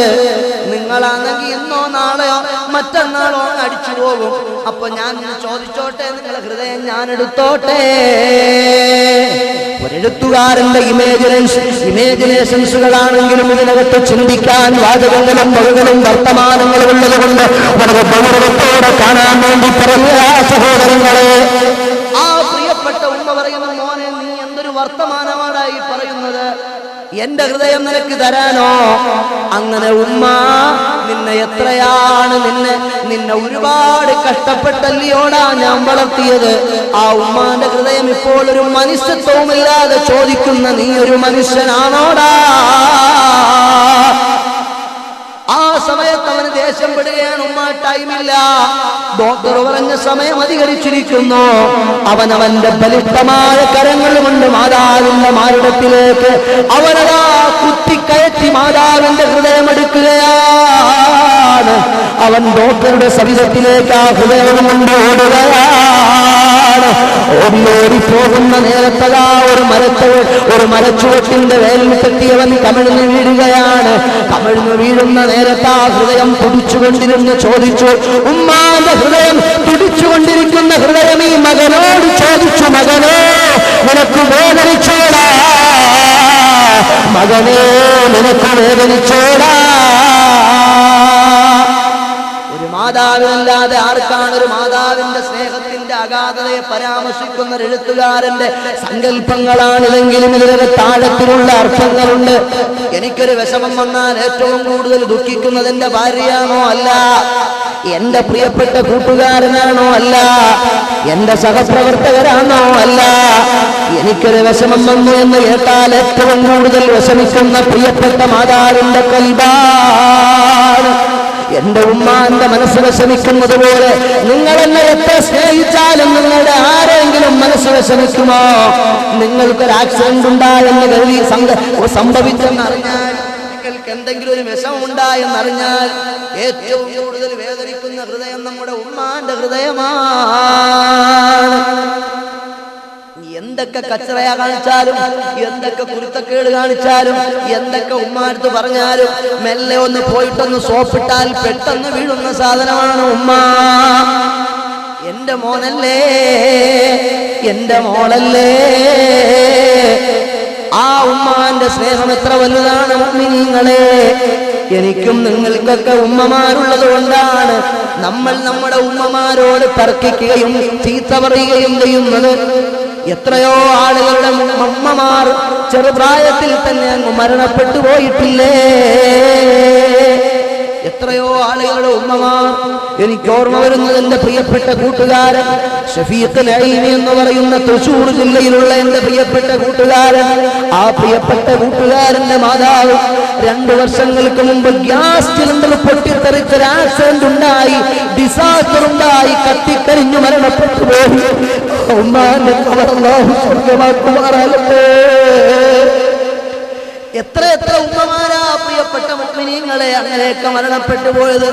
നിങ്ങളാണെങ്കിൽ ഇന്നോ നാളെയോ മറ്റന്നാളോ അടിച്ചു പോകും. അപ്പൊ ഞാൻ ചോദിച്ചോട്ടെ, നിങ്ങളെ ഹൃദയം ഞാൻ എടുത്തോട്ടെ? ഒരെഴുത്തുകാരന്റെ ഇമേജിനേഷൻസുകളാണെങ്കിലും ഇതിനകത്ത് ചിന്തിക്കാൻ വാചകങ്ങളും വകകളും വർത്തമാനങ്ങളും ഉള്ളത് കൊണ്ട് വളരെ ഗൗരവത്തോടെ കാണാൻ വേണ്ടി പറഞ്ഞ സഹോദരങ്ങളെ, ആ പ്രിയപ്പെട്ട ഉമ്മ പറയുന്ന, മോനെ നീ എന്തൊരു വർത്തമാനമാണായി പറയുന്നത്, എന്റെ ഹൃദയം നിനക്ക് തരാനോ? അങ്ങനെ ഉമ്മ, നിന്നെ എത്രയാണ് നിന്നെ ഒരുപാട് കഷ്ടപ്പെട്ടല്ലിയോടാ ഞാൻ വളർത്തിയത്. ആ ഉമ്മാന്റെ ഹൃദയം ഇപ്പോൾ ഒരു മനുഷ്യത്വവുമില്ലാതെ ചോദിക്കുന്ന, നീ ഒരു മനുഷ്യനാണോടാ? ആ സമയത്ത് അവന് ദേഷ്യം പെടുകയാണ്. ഉമ്മ, ടൈമില്ല, ഡോക്ടർ പറഞ്ഞ സമയം അധികരിച്ചിരിക്കുന്നു. അവനവന്റെ ബലിഷ്ഠമായ കരങ്ങൾ കൊണ്ട് മാതാവിന്റെ മാറിടത്തിലേക്ക് അവനതാ കുത്തിക്കയറ്റി മാതാവിന്റെ ഹൃദയം എടുക്കുകയാണ്. അവൻ ഡോക്ടറുടെ ശരീരത്തിലേക്ക് ആ ഹൃദയം കൊണ്ട് ഓടുകയാണ്. ഓടി പോകുന്ന നേരത്തതാ ഒരു മരച്ചുവട്ടിന്റെ വേലിൽ തട്ടിയവൻ കമിഴ്ന്നു വീഴുകയാണ്. കമിഴ്ന്നു വീഴുന്ന നേരത്ത് ആ ഹൃദയം തുടിച്ചുകൊണ്ടിരുന്ന് ചോദിച്ചു, ഉമ്മാന്റെ ഹൃദയം തുടിച്ചുകൊണ്ടിരിക്കുന്ന ഹൃദയം ഈ മകനോട് ചോദിച്ചു, മകനെ നിനക്ക് വേദനിച്ചോടാ, മകനെ നിനക്ക് വേദനിച്ചോടാ. ഒരു മാതാവിനല്ലാതെ ആർക്കാണ് ഒരു മാതാവിന്റെ സ്നേഹത്തിന്റെ അഗാധതയെ പരാമർശിക്കുന്ന ഒരു എഴുത്തുകാരന്റെ സങ്കല്പങ്ങളാണിതെങ്കിലും ഇതിലൊരു താഴത്തിലുള്ള അർത്ഥങ്ങളുണ്ട്. എനിക്കൊരു വിഷമം വന്നാൽ ഏറ്റവും കൂടുതൽ ദുഃഖിക്കുന്നത് എന്റെ ഭാര്യയാണോ? അല്ല. എന്റെ പ്രിയപ്പെട്ട കൂട്ടുകാരനാണോ? അല്ല. എന്റെ സഹപ്രവർത്തകരാണോ? അല്ല. എനിക്കൊരു വിഷമം വന്നു എന്ന് കേട്ടാൽ ഏറ്റവും കൂടുതൽ വിഷമിക്കുന്ന പ്രിയപ്പെട്ട മാതാവിന്റെ കൽബാണ്. എന്റെ ഉമ്മാന്റെ മനസ്സ് വിഷമിക്കുന്നത് പോലെ നിങ്ങൾ എന്നെ എത്ര സ്നേഹിച്ചാലും നിങ്ങളുടെ ആരെങ്കിലും മനസ്സ് വിഷമിക്കുമോ? നിങ്ങൾക്കൊരു ആക്സിഡന്റ് ഉണ്ടായെന്ന് കരുതി സംഭവിച്ചെന്നറിഞ്ഞാൽ, നിങ്ങൾക്ക് എന്തെങ്കിലും ഒരു വിഷമം ഉണ്ടായെന്നറിഞ്ഞാൽ ഏറ്റവും കൂടുതൽ വേദനിക്കുന്ന ഹൃദയം നമ്മുടെ ഉമ്മാന്റെ ഹൃദയമാണ്. എന്തൊക്കെ കച്ചറയാ കാണിച്ചാലും, എന്തൊക്കെ കുരുത്തക്കേട് കാണിച്ചാലും, എന്തൊക്കെ ഉമ്മാടുത്ത് പറഞ്ഞാലും മെല്ലെ ഒന്ന് പോയിട്ടൊന്ന് സോപ്പിട്ടാൽ പെട്ടെന്ന് വീഴുന്ന സാധനമാണ് ഉമ്മ. എന്റെ മോനല്ലേ, എന്റെ മോളല്ലേ, ആ ഉമ്മാന്റെ സ്നേഹം എത്ര വലുതാണ് മുഅ്മിനീങ്ങളെ. എനിക്കും നിങ്ങൾക്കൊക്കെ ഉമ്മമാരുള്ളത് കൊണ്ടാണ് നമ്മൾ നമ്മുടെ ഉമ്മമാരോട് തർക്കിക്കുകയും ചീത്ത പറയുകയും ചെയ്യുന്നത്. എത്രയോ ആളുകളുടെ ഉമ്മമാർ ചെറുപ്രായത്തിൽ തന്നെ അങ്ങ് മരണപ്പെട്ടു പോയിട്ടില്ലേ? എത്രയോ ആളുകളുടെ ഉമ്മമാർ. എനിക്ക് ഓർമ്മ വരുന്നത് എന്റെ പ്രിയപ്പെട്ട കൂട്ടുകാരൻ ഷഫീഖ് നഈമി എന്ന് പറയുന്ന തൃശൂർ ജില്ലയിലുള്ള എന്റെ പ്രിയപ്പെട്ട കൂട്ടുകാരൻ. ആ പ്രിയപ്പെട്ട കൂട്ടുകാരന്റെ മാതാവ് 2 വർഷങ്ങൾക്ക് മുമ്പ് ഗ്യാസ് സിലിണ്ടർ പൊട്ടിത്തെറിച്ച് ആക്സിഡന്റ് ഉണ്ടായി, ഡിസാസ്റ്റർ ഉണ്ടായി, കത്തിക്കരിഞ്ഞു മരണപ്പെട്ടു പോയി. ഉമ്മാന്റെ ഖബർ അല്ലാഹു സ്വർഗ്ഗമാക്കുമാറാകട്ടെ. എത്ര ഉമ്മമാരാ പ്രിയപ്പെട്ട മുഅ്മിനീങ്ങളെ അങ്ങനെയൊക്കെ മരണപ്പെട്ടു പോയത്.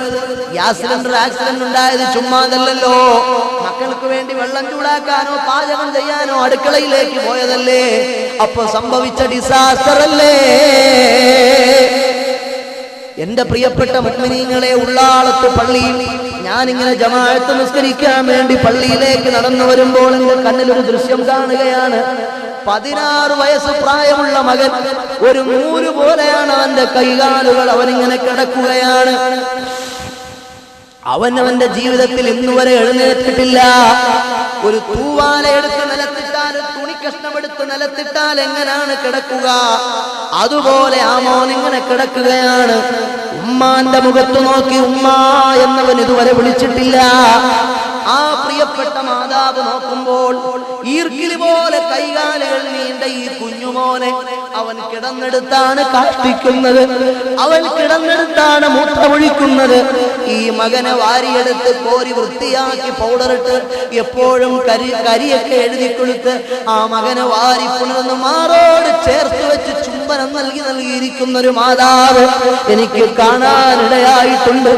ഗ്യാസ് സിലിണ്ടർ ആക്സിഡന്റ് ഉണ്ടായത് ചുമ്മാതല്ലല്ലോ. മക്കൾക്ക് വേണ്ടി വെള്ളം ചൂടാക്കാനോ പാചകം ചെയ്യാനോ അടുക്കളയിലേക്ക് പോയതല്ലേ. അപ്പൊ സംഭവിച്ച ഡിസാസ്റ്റർ അല്ലേ. എന്റെ പ്രിയപ്പെട്ട മുഅ്മിനീങ്ങളെ, ഉള്ളാളത്ത് പള്ളിയിൽ ഞാനിങ്ങനെ ജമാഅത്ത് നിസ്കരിക്കാൻ വേണ്ടി പള്ളിയിലേക്ക് നടന്നു വരുമ്പോൾ എന്റെ കണ്ണിലൊരു ദൃശ്യം കാണുകയാണ്. 16 വയസ്സ് പ്രായമുള്ള മകൻ, ഒരു നൂല് പോലെയാണ് അവന്റെ കൈകാലുകൾ. അവനിങ്ങനെ കിടക്കുകയാണ്. അവന്റെ ജീവിതത്തിൽ ഇന്നുവരെ എഴുന്നേറ്റിട്ടില്ല. ഒരു തൂവാല എടുത്ത് നിലത്തിട്ടാൽ, തുണിക്കഷ്ണമെടുത്ത് നിലത്തിട്ടാൽ എങ്ങനെയാണ് കിടക്കുക, അതുപോലെ ആ മോൻ ഇങ്ങനെ കിടക്കുകയാണ്. ഉമ്മാന്റെ മുഖത്ത് നോക്കി ഉമ്മ എന്നവൻ ഇതുവരെ വിളിച്ചിട്ടില്ല. ആ പ്രിയപ്പെട്ട മാതാവ് നോക്കുമ്പോൾ ഈർക്കിലി പോലെ കൈകാലുകൾ നീണ്ട ഈ കുഞ്ഞുമോനെ അവൻ കിടന്നെടുത്താണ് കാഷ്ടിക്കുന്നത്, അവൻ കിടന്നെടുത്താണ് മൂത്രമൊഴിക്കുന്നത്. ഈ മകനെ വാരിയെടുത്ത് കോരി വൃത്തിയാക്കി പൗഡറിട്ട് എപ്പോഴും കരിയൊക്കെ എഴുതി കൊടുത്ത് ആ മകനെ വാരി പുണർന്ന് മാറോട് ചേർത്ത് വെച്ച് ചുംബനം നൽകിയിരിക്കുന്ന ഒരു മാതാവ് എനിക്ക് കാണാനിടയായിട്ടുണ്ട്.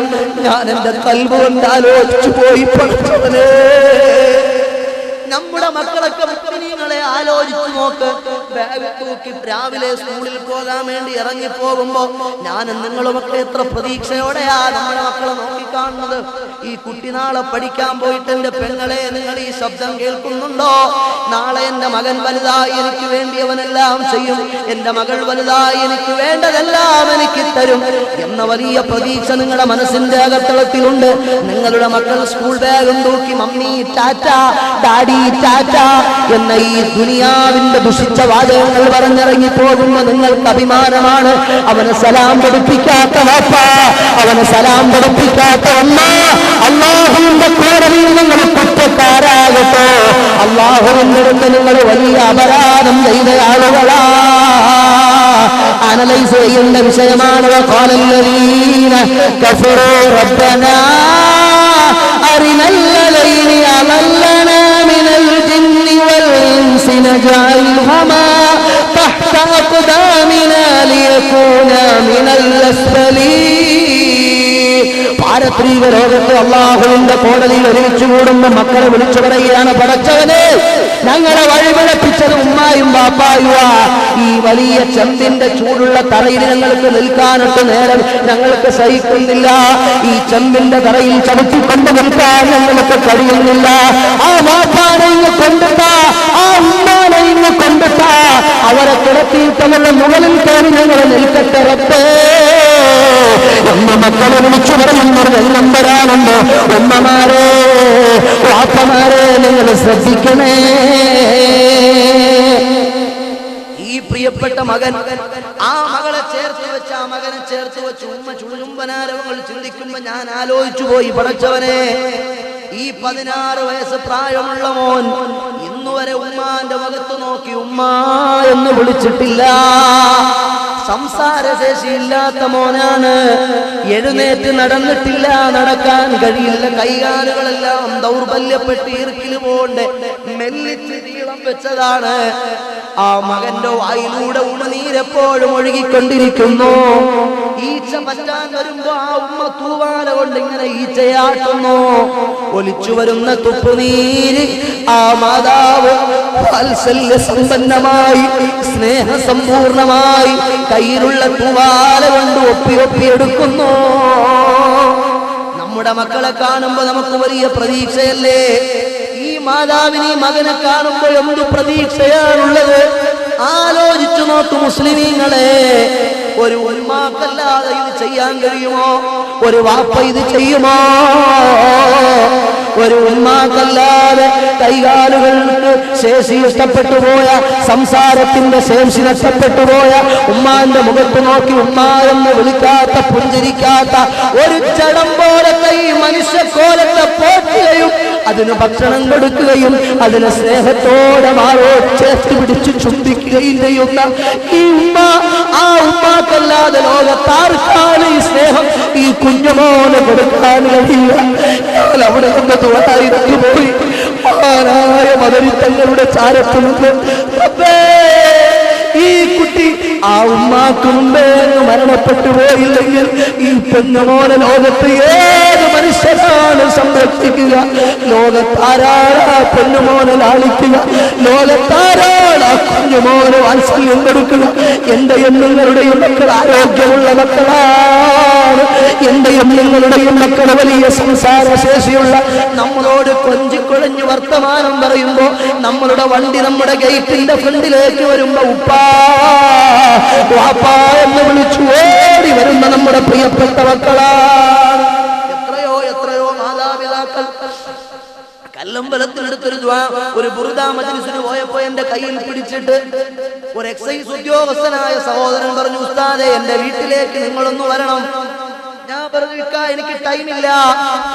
ഞാൻ എന്റെ കൽബ് കൊണ്ട് ആലോചിച്ചു പോയി. നമ്മുടെ മക്കളൊക്കെ മുഅ്മിനീങ്ങളെ ആലോചിച്ചു നോക്ക്. ബാഗ് തൂക്കി രാവിലെ സ്കൂളിൽ പോകാൻ വേണ്ടി ഇറങ്ങി പോകുമ്പോ ഞാനും നിങ്ങളുമൊക്കെ എത്ര പ്രതീക്ഷയോടെയാ നമ്മുടെ മക്കളെ നോക്കിക്കാണുന്നത്. ഈ കുട്ടി നാളെ പഠിക്കാൻ പോയിട്ട് എന്റെ പെങ്ങളെ നിങ്ങൾ ഈ ശബ്ദം കേൾക്കുന്നുണ്ടോ? നാളെ എന്റെ മകൻ വലുതായി എനിക്ക് വേണ്ടി അവനെല്ലാം ചെയ്യും, എന്റെ മകൾ വലുതായി എനിക്ക് വേണ്ടതെല്ലാം എനിക്ക് തരും എന്ന വലിയ പ്രതീക്ഷ നിങ്ങളുടെ മനസ്സിന്റെ അകത്തളത്തിലുണ്ട്. നിങ്ങളുടെ മക്കൾ സ്കൂൾ ബാഗും തൂക്കി മമ്മി ടാറ്റ, ഡാഡി ടാറ്റ എന്ന ഈ ദുനിയാവിന്റെ ദുഷിച്ച വാചകങ്ങൾ പറഞ്ഞിറങ്ങി പോകുമ്പോ നിങ്ങൾക്ക് അഭിമാനമാണ്. അവന് സലാം പഠിപ്പിക്കാത്ത വാപ്പ, അവന് സലാം പഠിപ്പിക്കാത്ത അമ്മ, അല്ലാഹുവിന്റെ കോടതിയിൽ നിങ്ങൾ കുറ്റക്കാരാകട്ടോ. അല്ലാഹുവിന്റെ അടുത്ത് നിങ്ങൾ വലിയ അപരാധം ചെയ്ത ആളുകളാ. അനലൈസ് ചെയ്യേണ്ട വിഷയമാണ്. ഖാലല്ലദീന കഫറൂ റബ്ബനാ അരിനല്ലദീന അളല്ലനാ മിനൽ ജിന്നി വൽ ഇൻസി നജഅൽഹുമാ തഹ്ത അഖ്ദാമിനാ ലിയകൂനാ മിനൽ അസ്ഫലീൻ. പാരത്രിക ലോകത്ത് അല്ലാഹുവിന്റെ കോടതിയിൽ ഒരുമിച്ച് കൂടുമ്പോൾ മക്കളെ വിളിച്ചു പറയുകയാണ്, പടച്ചവനെ ഞങ്ങളെ വഴിപിഴപ്പിച്ചത് ഉമ്മായും ബാപ്പായുവാ. ഈ വലിയ ചെമ്പിന്റെ ചൂടുള്ള തറയിൽ ഞങ്ങൾക്ക് നിൽക്കാനൊട്ട് നേരം ഞങ്ങൾക്ക് സഹിക്കുന്നില്ല. ഈ ചെമ്പിന്റെ തറയിൽ ചവിട്ടിക്കൊണ്ട് നിൽക്കാൻ ഞങ്ങൾക്ക് കഴിയുന്നില്ല. ആ ബാപ്പാനെ ഇങ്ങ് കൊണ്ടിട്ടാ, ആ ഉമ്മാനെ ഇങ്ങ് കൊണ്ടിട്ടാ, അവരെ കിടത്തിയിട്ടവരുടെ മുകളിൽ കയറി ഞങ്ങൾ നിൽക്കട്ടെ റബ്ബേ. ഉമ്മ മക്കളെ വിളിച്ചു പറയുന്നത് നമ്പരാണുണ്ടോ? ഉമ്മമാരെ, വാപ്പമാരെ നിങ്ങൾ ശ്രദ്ധിക്കണേ. ഈ പ്രിയപ്പെട്ട മകൻ, ആ മകളെ ചേർത്ത് വെച്ച്, ആ മകനെ ചേർത്ത് വെച്ച് ഉമ്മ ചുംബനാരവങ്ങൾ ചിന്തിക്കുമ്പോ ഞാൻ ആലോചിച്ചു പോയി, പടച്ചവനെ ഈ 16 വയസ്സ് പ്രായമുള്ള മോൻ ഇന്നുവരെ ഉമ്മാന്റെ മുഖത്ത് നോക്കി ഉമ്മ എന്ന് വിളിച്ചിട്ടില്ല. സംസാരശേഷിയില്ലാത്ത മോനാണ്. എഴുന്നേറ്റ് നടന്നിട്ടില്ല, നടക്കാൻ കഴിയില്ല, കൈകാലുകളെല്ലാം ദൗർബല്യപ്പെട്ട് ഈർക്കില് പോണ്ട് മെല്ലിച്ച് നീളം വെച്ചതാണ്. ആ മകന്റെ വായിലൂടെ ഉണനീരെപ്പോഴും ഒഴുകിക്കൊണ്ടിരിക്കുന്നു. ഈച്ച പറ്റാൻ വരുമ്പോ ആ ഉമ്മ തൂവാല കൊണ്ട് ഇങ്ങനെ ഈച്ചയാട്ടുന്നു. ഒലിച്ചു വരുന്ന തുപ്പുനീര് ആ മാതാവ് വാത്സല്യ സമ്പന്നമായി, സ്നേഹസമ്പൂർണമായി കയ്യിലുള്ള തൂവാല കൊണ്ട് ഒപ്പിയെടുക്കുന്നു. നമ്മുടെ മക്കളെ കാണുമ്പോ നമുക്ക് വലിയ പ്രതീക്ഷയല്ലേ? ഈ മാതാവിനെ, മകനെ കാണുമ്പോൾ എന്ത് പ്രതീക്ഷയാണുള്ളത്? ആലോചിച്ചു നോക്കൂ മുസ്ലിമീങ്ങളെ. ഒരു ഉമ്മാക്കല്ലാതെ ഇത് ചെയ്യാൻ കഴിയുമോ? ഒരു വാപ്പ ഇത് ചെയ്യുമോ? ഒരു ഉമ്മാക്കല്ലാതെ കൈകാലുകൾക്ക് ശേഷി നഷ്ടപ്പെട്ടു പോയ, സംസാരത്തിന്റെ ശേഷി നഷ്ടപ്പെട്ടു പോയ, ഉമ്മാന്റെ മുഖത്ത് നോക്കി ഉമ്മ എന്ന് വിളിക്കാത്ത, പുഞ്ചിരിക്കാത്ത ഒരു ജഡം പോലത്തെ ഈ മനുഷ്യക്കോലത്തെ പോറ്റുകയും അതിന് ഭക്ഷണം കൊടുക്കുകയും അതിന് സ്നേഹത്തോടെ മാറോ ചേർത്ത് പിടിച്ച് ചുംബിക്കുകയും ചെയ്യുന്ന ഈ ഉമ്മ, ആ ഉമ്മാക്കല്ലാതെ ലോകത്താർക്കാണ് ഈ സ്നേഹം ഈ കുഞ്ഞുമോനെ കൊടുക്കാൻ കഴിയില്ല. അവിടെ നിന്ന് തുറത്തായിരുന്നു പോയി മഹാനായ മദരിത്തങ്ങളുടെ ചാരത്ത് നിന്ന് ഈ കുട്ടി ആ ഉമ്മാക്ക് മുമ്പേ മരണപ്പെട്ടു പോയില്ലെങ്കിൽ ഈ പെണ്ണുമോനെ ലോകത്ത് ഏത് മനുഷ്യനാ ആരാണ് സംരക്ഷിക്കുക? ലോകത്താരാണ് പൊന്നുമോനെ ലാളിക്കുക? ലോകത്താരാണ് കുഞ്ഞുമോന് വാത്സല്യം കൊടുക്കുക? എന്റെയും നിങ്ങളുടെയും മക്കൾ ആരോഗ്യമുള്ള മക്കളാണ്. എന്റെയും നിങ്ങളുടെയും മക്കൾ വലിയ സംസാരശേഷിയുള്ള, നമ്മളോട് കൊഞ്ചിക്കൊഴഞ്ഞു വർത്തമാനം പറയുമ്പോ നമ്മളുടെ വണ്ടി നമ്മുടെ ഗേറ്റിന്റെ ഫ്രണ്ടിലേക്ക് വരുമ്പോ ഉപ്പാ വാപ്പാ എന്ന് വിളിച്ചു ഓടി വരുന്ന നമ്മുടെ പ്രിയപ്പെട്ട മക്കളാണ്. എത്രയോ എത്രയോ മാതാപിതാക്കൾ കല്ലമ്പലത്തിനടുത്തൊരു ഒരു ബുറുദ മജ്‌ലിസിന് പോയപ്പോ എന്റെ കയ്യിൽ പിടിച്ചിട്ട് ഒരു എക്സൈസ് ഉദ്യോഗസ്ഥനായ സഹോദരൻ പറഞ്ഞു, ഉസ്താദേ എന്റെ വീട്ടിലേക്ക് നിങ്ങളൊന്ന് വരണം. ഞാൻ പറഞ്ഞു, എനിക്ക് ടൈമില്ല,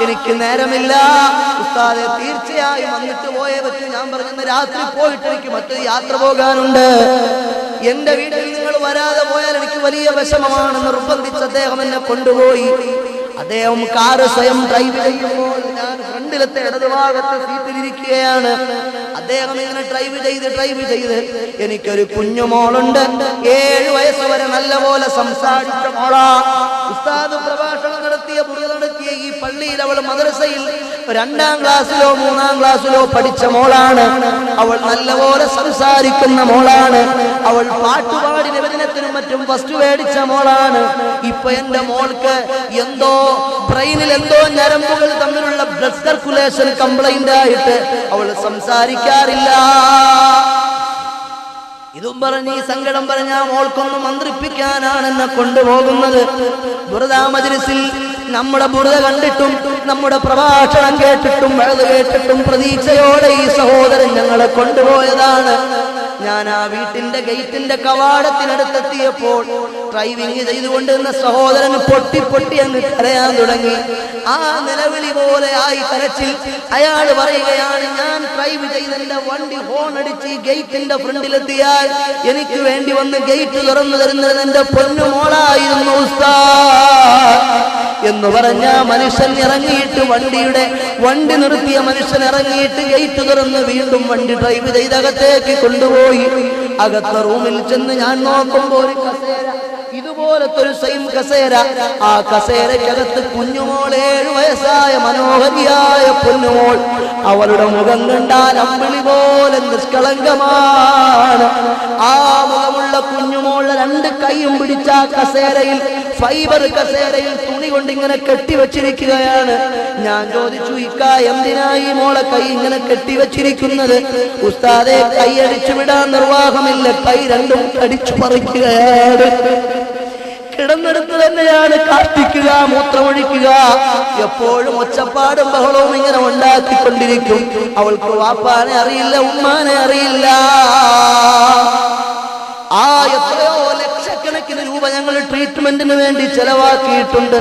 എനിക്ക് നേരമില്ല. ഉസ്താദെ തീർച്ചയായും വന്നിട്ട് പോയേ പറ്റൂ. ഞാൻ പറഞ്ഞു, രാത്രി പോയിട്ട് എനിക്ക് മറ്റൊരു യാത്ര പോകാനുണ്ട്. എന്റെ വീട്ടിൽ നിങ്ങൾ വരാതെ പോയാൽ എനിക്ക് വലിയ വിഷമമാണ്. നിർബന്ധിച്ച് അദ്ദേഹം എന്നെ കൊണ്ടുപോയി. അദ്ദേഹം കാറ് സ്വയം ഡ്രൈവ് ചെയ്യുമ്പോൾ ഞാൻ ഫ്രണ്ടിലത്തെ ഇടതുഭാഗത്തെ സീറ്റിലിരിക്കുകയാണ്. അദ്ദേഹം ഇങ്ങനെ ഡ്രൈവ് ചെയ്ത് എനിക്കൊരു കുഞ്ഞുമോളുണ്ട്. 7 വയസ്സ് വരെ നല്ലപോലെ സംസാരിച്ച മോളാ. ഉസ്താദ് പ്രഭാഷണം നടത്തിയ ഈ പള്ളിയിൽ അവൾ മദ്രസയിൽ 2ാം ക്ലാസ്സിലോ 3ാം ക്ലാസ്സിലോ പഠിച്ച മോളാണ്. അവൾ നല്ലപോലെ സംസാരിക്കുന്ന മോളാണ്. അവൾ പാട്ടുപാടി നിവേദനത്തിനും മറ്റും ഫസ്റ്റ് മേടിച്ച മോളാണ്. ഇപ്പൊ എന്റെ മോൾക്ക് എന്തോ ബ്രെയിനിൽ എന്തോ ഞരമ്പുകൾ തമ്മിലുള്ള ബ്ലഡ് സർക്കുലേഷൻ കംപ്ലൈന്റ് ആയിട്ട് അവൾ സംസാരിക്കാറില്ല. ഇതും പറഞ്ഞ് ഈ സങ്കടം പറഞ്ഞ മോൾക്കൊന്ന് മന്ത്രിപ്പിക്കാനാണ് എന്നെ കൊണ്ടുപോകുന്നത്. ബുറുദ മജ്‌ലിസിൽ നമ്മുടെ ബുറുദ കണ്ടിട്ടും നമ്മുടെ പ്രഭാഷണം കേട്ടിട്ടും വഅദ് കേട്ടിട്ടും പ്രതീക്ഷയോടെ ഈ സഹോദരൻ ഞങ്ങളെ കൊണ്ടുപോയതാണ്. ഞാൻ ആ വീട്ടിന്റെ ഗേറ്റിന്റെ കവാടത്തിനടുത്തെത്തിയപ്പോൾ ഡ്രൈവിംഗ് ചെയ്തുകൊണ്ടിരുന്ന സഹോദരൻ പൊട്ടി അങ്ങ് കരയാൻ തുടങ്ങി. ആ നിലവിളി പോലെ ആയി കരച്ചിൽ. അയാൾ പറയുകയാണ്, ഞാൻ ഡ്രൈവ് ചെയ്ത് എന്റെ വണ്ടി ഹോൺ അടിച്ച് ഈ ഗേറ്റിന്റെ ഫ്രണ്ടിലെത്തിയാൽ എനിക്ക് വേണ്ടി വന്ന് ഗേറ്റ് തുറന്നു തരുന്നത് എന്റെ പൊന്നുമോളായിരുന്നു ഉസ്താദ് എന്ന് പറഞ്ഞ മനുഷ്യൻ ഇറങ്ങിയിട്ട് വണ്ടി നിർത്തിയ മനുഷ്യൻ ഇറങ്ങിയിട്ട് ഗേറ്റ് തുറന്ന് വീണ്ടും വണ്ടി ഡ്രൈവ് ചെയ്ത് അകത്തേക്ക് കൊണ്ടുപോയി. അകത്തെ റൂമിൽ ചെന്ന് ഞാൻ നോക്കുമ്പോൾ ഒരു കസേര, ഇതുപോലത്തെ ഒരു സെയിം കസേര. ആ കസേരക്കകത്ത് കുഞ്ഞുമോൾ, 7 വയസ്സായ മനോഹരിയായ പൊന്നുമോൾ. അവളുടെ മുഖം കണ്ടാൽ അമ്പിളി പോലെ നിഷ്കളങ്കമാണ്. ആ മുഖമുള്ള കുഞ്ഞുമോളുടെ 2 കൈയും പിടിച്ച ആ കസേരയിൽ, ഫൈബർ കസേരയിൽ തുണി കൊണ്ട് ഇങ്ങനെ കെട്ടിവെച്ചിരിക്കുകയാണ്. ഞാൻ ചോദിച്ചു, ഇക്ക എന്തിനായി മോളെ കൈ ഇങ്ങനെ കെട്ടിവെച്ചിരിക്കുന്നത്? ഉസ്താദെ കൈ അടിച്ചു വിടാൻ നിർവാഹമില്ല, കൈ രണ്ടും അടിച്ചു പറിക്കുകയാണ്. കിടന്നെടുത്ത് തന്നെയാണ് കാഷ്ടിക്കുക, മൂത്രമൊഴിക്കുക. എപ്പോഴും ഒച്ചപ്പാടും ബഹളവും ഇങ്ങനെ ഉണ്ടാക്കിക്കൊണ്ടിരിക്കും. അവൾക്ക് വാപ്പാനെ അറിയില്ല, ഉമ്മാനെ അറിയില്ല. ആ എത്രയോ ലക്ഷക്കണക്കിന് രൂപ ഞങ്ങൾ ട്രീറ്റ്മെന്റിന് വേണ്ടി ചെലവാക്കിയിട്ടുണ്ട്.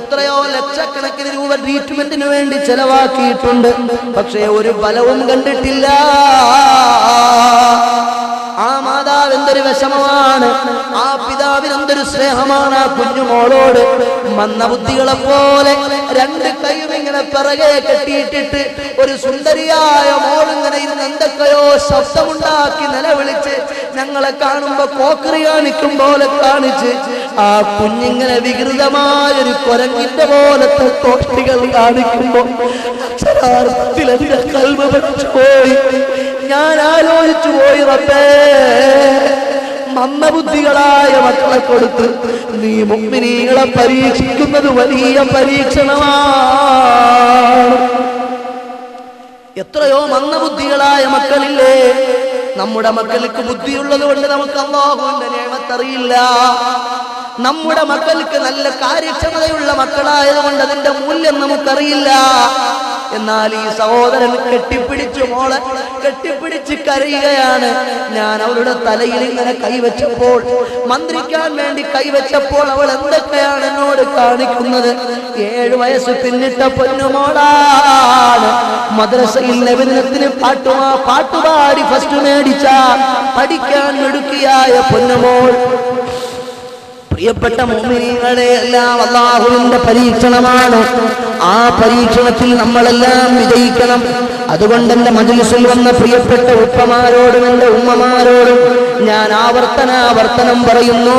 എത്രയോ ലക്ഷക്കണക്കിന് രൂപ ട്രീറ്റ്മെന്റിന് വേണ്ടി ചെലവാക്കിയിട്ടുണ്ട്. പക്ഷേ ഒരു ഫലവും കണ്ടിട്ടില്ല. ആ മാതാവ് എന്തൊരു വിഷമമാണ്, ആ പിതാവിന് എന്തൊരു സ്നേഹമാണ് ആ കുഞ്ഞുമോളോട്. മന്ദബുദ്ധികളെ പോലെ 2 കൈയും ഇങ്ങനെ പിറകെ കെട്ടിയിട്ടിട്ട് ഒരു സുന്ദരിയായ മോളിങ്ങനെ ഇരുന്ന് എന്തൊക്കെയോ ശബ്ദമുണ്ടാക്കി നിലവിളിച്ച് ഞങ്ങളെ കാണുമ്പോ കോക്കറി കാണിക്കും പോലെ കാണിച്ച് ആ കുഞ്ഞിങ്ങനെ വികൃതമായൊരു കൊരങ്ങിന്റെ പോലത്തെ തോഷ്ടികൾ കാണിക്കുമ്പോ അക്ഷരാർത്ഥത്തിൽ എന്റെ കൽവ് പറ്റുപോയി. ഞാൻ ആലോചിച്ചു പോയി, റബ്ബേ, മന്ദബുദ്ധികളായ മക്കളെ കൊടുത്ത് നീ മുഅ്മിനീങ്ങളെ പരീക്ഷിക്കുന്നത് വലിയ പരീക്ഷണമാണ്. എത്രയോ മന്ദബുദ്ധികളായ മക്കളില്ലേ? നമ്മുടെ മക്കൾക്ക് ബുദ്ധിയുള്ളത് കൊണ്ട് നമുക്ക് അല്ലാഹുവിന്റെ നിഅമത്ത് അറിയില്ല. നമ്മുടെ മക്കൾക്ക് നല്ല കാര്യക്ഷമതയുള്ള മക്കളായതുകൊണ്ട് അതിന്റെ മൂല്യം നമുക്കറിയില്ല. എന്നാൽ ഈ സഹോദരൻ മോളെ കെട്ടിപ്പിടിച്ച് കരയുകയാണ്. ഞാൻ അവളുടെ തലയിൽ ഇങ്ങനെ കൈവച്ചപ്പോൾ, മന്ത്രിക്കാൻ വേണ്ടി കൈവച്ചപ്പോൾ അവൾ എന്തൊക്കെയാണ് എന്നോട് കാണിക്കുന്നത്? 7 വയസ്സ് പിന്നിട്ട പൊന്നുമോളാണ്. മദ്രസയിൽ നബിദിനത്തിന് പാട്ടുപാടി ഫസ്റ്റ് മേടിച്ച പഠിക്കാൻ മിടുക്കിയായ പൊന്നുമോൾ. പ്രിയപ്പെട്ട മുഅ്മിനീങ്ങളെ, എല്ലാം അല്ലാഹുവിന്റെ പരീക്ഷണമാണ്. ആ പരീക്ഷണത്തിൽ നമ്മളെല്ലാം വിജയിക്കണം. അതുകൊണ്ട് എന്റെ മജ്‌ലിസിൽ വന്ന പ്രിയപ്പെട്ട ഉപ്പമാരോടും എന്റെ ഉമ്മമാരോടും ഞാൻ ആവർത്തനം പറയുന്നു.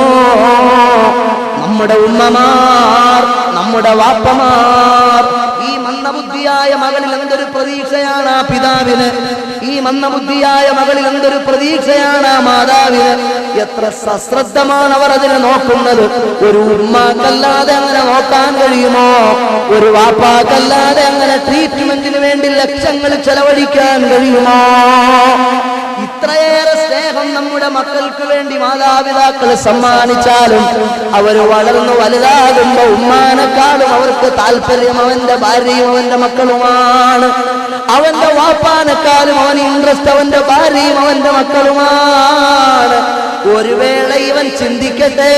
നമ്മുടെ ഉമ്മമാർ, നമ്മുടെ വാപ്പമാർ ഈ മന്ദബുദ്ധിയായ മകളിൽ എന്തൊരു പ്രതീക്ഷയാണ് ആ പിതാവിന്, ഈ മന്ദബുദ്ധിയായ മകളിൽ എന്തൊരു പ്രതീക്ഷയാണ് ആ മാതാവിന്. എത്ര സശ്രദ്ധമാണ് അവർ അതിനെ നോക്കുന്നത്. ഒരു ഉമ്മാക്കല്ലാതെ അങ്ങനെ നോക്കാൻ കഴിയുമോ? ഒരു വാപ്പാക്കല്ലാതെ അങ്ങനെ ട്രീറ്റ്മെന്റിന് വേണ്ടി ലക്ഷങ്ങൾ ചെലവഴിക്കാൻ കഴിയുമോ? ഇത്രയേറെ സ്നേഹം നമ്മുടെ മക്കൾക്ക് വേണ്ടി മാതാപിതാക്കൾ സമ്മാനിച്ചാലും അവർ വളർന്നു വലുതാകുമ്പോ ഉമ്മാനെക്കാളും അവർക്ക് താല്പര്യം അവന്റെ ഭാര്യയും അവന്റെ മക്കളുമാണ്. അവന്റെ വാപ്പാനെക്കാളും അവന് ഇൻട്രസ്റ്റ് അവന്റെ ഭാര്യയും അവന്റെ മക്കളുമാണ്. ഒരു വേള ഇവൻ ചിന്തിക്കട്ടെ,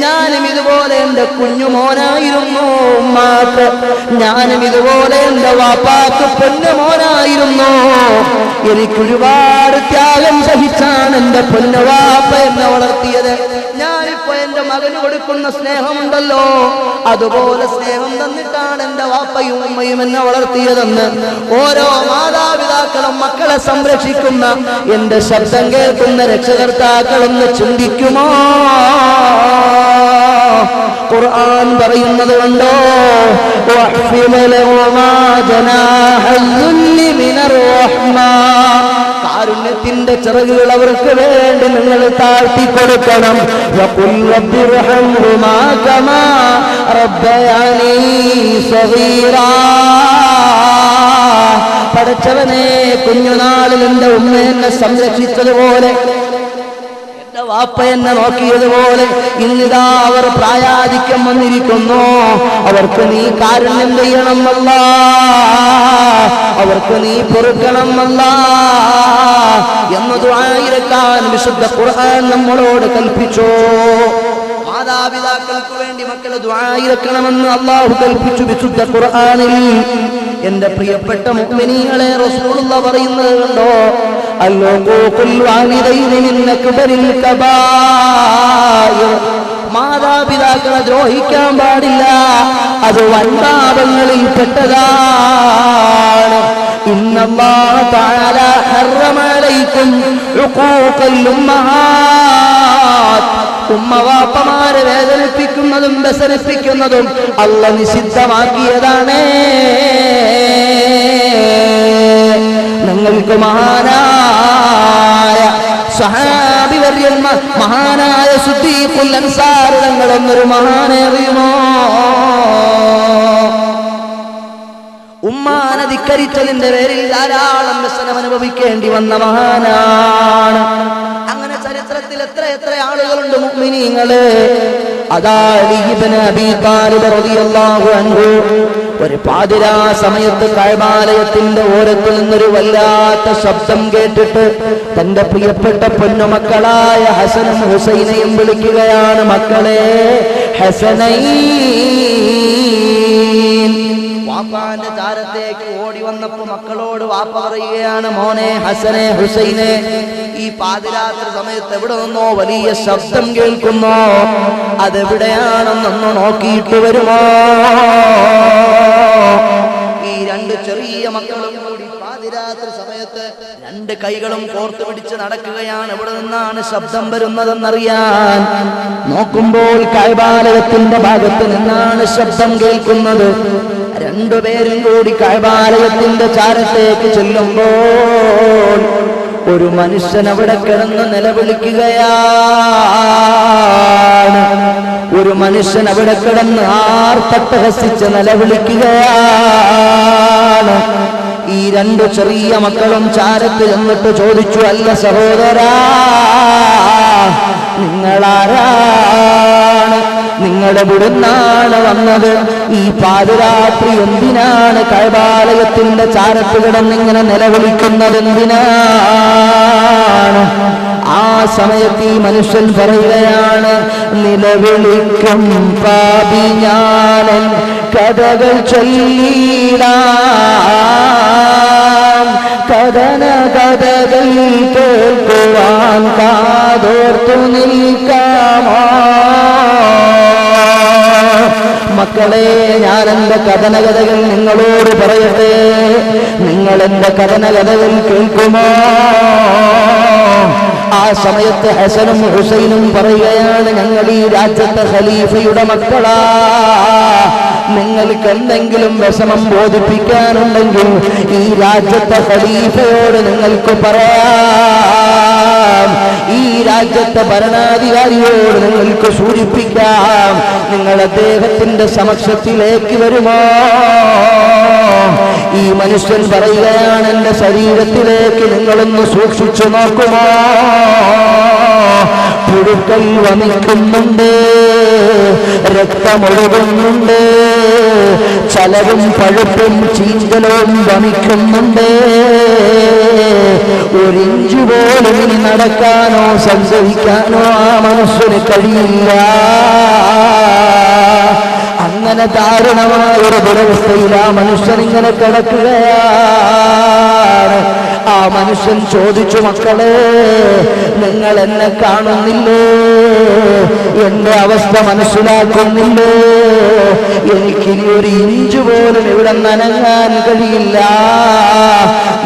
ഞാനും ഇതുപോലെ എന്റെ കുഞ്ഞുമോനായിരുന്നു ഉമ്മാക്ക്, ഞാനും ഇതുപോലെ എന്റെ വാപ്പാക്ക് പൊന്നുമോനായിരുന്നു. എനിക്കൊരുപാട് ത്യാഗം സഹിച്ചാണ് എന്റെ പൊന്നുവാപ്പ എന്നെ വളർത്തിയത്. ഞാനിപ്പോ എന്റെ മകന് കൊടുക്കുന്ന സ്നേഹമുണ്ടല്ലോ, അതുപോലെ സ്നേഹം തന്നിട്ടാണ് എന്റെ വാപ്പയും ഉമ്മയും എന്നെ വളർത്തിയതെന്ന് ഓരോ മാതാപിതാക്കളും മക്കളെ സംരക്ഷിക്കുന്ന എന്റെ ശബ്ദം കേൾക്കുന്ന രക്ഷകർത്താക്കളെന്ന് ചിന്തിക്കുമോ? ഖുർആൻ പറയുന്നത് കണ്ടോ, കാരുണ്യത്തിന്റെ ചിറകുകൾ അവർക്ക് വേണ്ടി നിങ്ങൾ താഴ്ത്തി കൊടുക്കണം. പടച്ചവനെ, കുഞ്ഞുനാളിൽ എന്റെ ഉമ്മ എന്നെ സംരക്ഷിച്ചതുപോലെ, വാപ്പ എന്നെ നോക്കിയതുപോലെ ഇന്നിതാ അവർ പ്രായാധിക്യം വന്നിരിക്കുന്നു. അവർക്ക് നീ കാരുണ്യം ചെയ്യണമല്ല, അവർക്ക് നീ പൊറുക്കണമല്ല എന്ന് ദുആയിരക്കാൻ വിശുദ്ധ ഖുർആൻ നമ്മളോട് കൽപ്പിച്ചു. മാതാപിതാക്കൾക്ക് വേണ്ടി മക്കൾ ദുആയിരക്കണമെന്ന് അല്ലാഹു കൽപ്പിച്ചു വിശുദ്ധ ഖുർആനിൽ. എന്റെ പ്രിയപ്പെട്ട മുഅ്മിനീങ്ങളെ, റസൂലുള്ളാഹി പറയുന്നത് കണ്ടോ, മാതാപിതാക്കളെ ദ്രോഹിക്കാൻ പാടില്ല, അത് വൻപാപങ്ങളിൽ പെട്ടതാണ്. ഇന്നല്ലാഹ തആല ഹറമ അലൈക്കും ഉഖൂഖൽ ഉമ്മഹാത്ത്, ഉമ്മവാപ്പമാരെ വേദനിപ്പിക്കുന്നതും വ്യസനിപ്പിക്കുന്നതും അല്ലാഹു നിഷിദ്ധമാക്കിയതാണ്. നിങ്ങൾക്ക് മഹാനായ സ്വഹാബി വര്യന്മാർ, മഹാനായ സിദ്ദീഖുൽ അൻസാർ തങ്ങൾ എന്നൊരു മഹാനെ അറിയുമോ? ഉമ്മാനെ ധിക്കരിച്ചതിന്റെ പേരിൽ ധാരാളം വ്യസനം അനുഭവിക്കേണ്ടി വന്ന മഹാനാണ്. അങ്ങനെ ചരിത്രത്തിൽ എത്ര എത്ര ആളുകളുണ്ട് മുഅ്മിനീങ്ങളെ. അതാ അലി ഇബ്നു അബീ താലിബ് റളിയല്ലാഹു അൻഹു ഒരു പാതിരാ സമയത്ത് കഅബാലയത്തിന്റെ ഓരത്തിൽ നിന്നൊരു വല്ലാത്ത ശബ്ദം കേട്ടിട്ട് തന്റെ പ്രിയപ്പെട്ട പൊന്നുമക്കളായ ഹസനും ഹുസൈനെയും വിളിക്കുകയാണ്. മക്കളെ ഹസനൈൻ. വാപ്പാന്റെ ചാരത്തേക്ക് ഓടി വന്നപ്പോ മക്കളോട് വാപ്പ പറയുകയാണ്, മോനെ ഹസനെ ഹുസൈനെ, ഈ പാതിരാത്രി സമയത്ത് എവിടെ നിന്നോ വലിയ ശബ്ദം കേൾക്കുന്നു, അതെവിടെയാണെന്നൊന്ന് നോക്കിയിട്ട് വരുമോ? ഈ രണ്ട് ചെറിയ മക്കളും കൂടി പാതിരാത്രി സമയത്ത് രണ്ട് കൈകളും കോർത്തു പിടിച്ച് നടക്കുകയാണ്. എവിടെ നിന്നാണ് ശബ്ദം വരുന്നതെന്നറിയാൻ നോക്കുമ്പോൾ കഅബാലയത്തിന്റെ ഭാഗത്ത് നിന്നാണ് ശബ്ദം കേൾക്കുന്നത്. രണ്ടുപേരും കൂടി കഅബാലയത്തിന്റെ ചാരത്തേക്ക് ചെല്ലുമ്പോൾ ഒരു മനുഷ്യൻ അവിടെ കിടന്ന് നിലവിളിക്കുകയാണ്. ഒരു മനുഷ്യൻ അവിടെ കിടന്ന് ആർത്തട്ടഹസിച്ച് നിലവിളിക്കുകയാണ്. ഈ രണ്ട് ചെറിയ മക്കളും ചാരത്ത് ചെന്നിട്ട് ചോദിച്ചു, അല്ല സഹോദരാ, നിങ്ങളാരാണ്? നിങ്ങളെവിടുന്നാണ് വന്നത്? ഈ പാതിരാത്രി എന്തിനാണ് കഅബാലയത്തിന്റെ ചാരത്ത് കിടന്നിങ്ങനെ നിലവിളിക്കുന്നത്? എന്തിനാണ്? ആ സമയത്ത് ഈ മനുഷ്യൻ പറയുകയാണ്, നിലവിളിക്കും പാപി ഞാനൻ കഥകൾ ചൊല്ലിടാം, കഥന കഥകൾ കേൾക്കുവാൻ കാതോർത്തു നിൽക്കാമോ? മക്കളെ, ഞാൻ എന്റെ കഥനകഥകൾ നിങ്ങളോട് പറയട്ടെ, നിങ്ങൾ എന്റെ കഥനകഥകൾ കേൾക്കുമോ? ആ സമയത്ത് ഹസനും ഹുസൈനും പറയുകയാണ്, ഞങ്ങൾ ഈ രാജ്യത്തെ ഖലീഫയുടെ മക്കളാ, നിങ്ങൾക്ക് എന്തെങ്കിലും വിഷമം ബോധിപ്പിക്കാനുണ്ടെങ്കിൽ ഈ രാജ്യത്തെ ഖലീഫയോട് നിങ്ങൾക്ക് പറയാം, ഈ രാജ്യത്തെ ഭരണാധികാരിയോട് നിങ്ങൾക്ക് സൂചിപ്പിക്കാം. നിങ്ങൾ അദ്ദേഹത്തിന്റെ സമക്ഷത്തിലേക്ക് വരുമോ? ഈ മനുഷ്യൻ പറയുകയാണ്, എന്റെ ശരീരത്തിലേക്ക് നിങ്ങളൊന്ന് സൂക്ഷിച്ചു നോക്കുമോ? പുഴുക്കൾ വമിക്കുന്നുണ്ട്, രക്തമൊഴുകുന്നുണ്ട്, ചലവും പഴുപ്പും ചീന്തലവും വമിക്കുന്നുണ്ട്. ഒരിഞ്ചു പോലും ഇനി നടക്കാനോ സഞ്ചരിക്കാനോ ആ മനുഷ്യന് കഴിയില്ല. അങ്ങനെ ദാരുണമായ ഒരു ദുരവസ്ഥയിൽ ആ മനുഷ്യൻ ഇങ്ങനെ കിടക്കുകയാണ്. ആ മനുഷ്യൻ ചോദിച്ചു, മക്കളെ നിങ്ങൾ എന്നെ കാണുന്നില്ലേ? എന്റെ അവസ്ഥ മനസ്സിലാക്കുന്നില്ലേ? എനിക്കിനി ഒരു ഇഞ്ചു പോലും ഇവിടെ നനങ്ങാൻ കഴിയില്ല.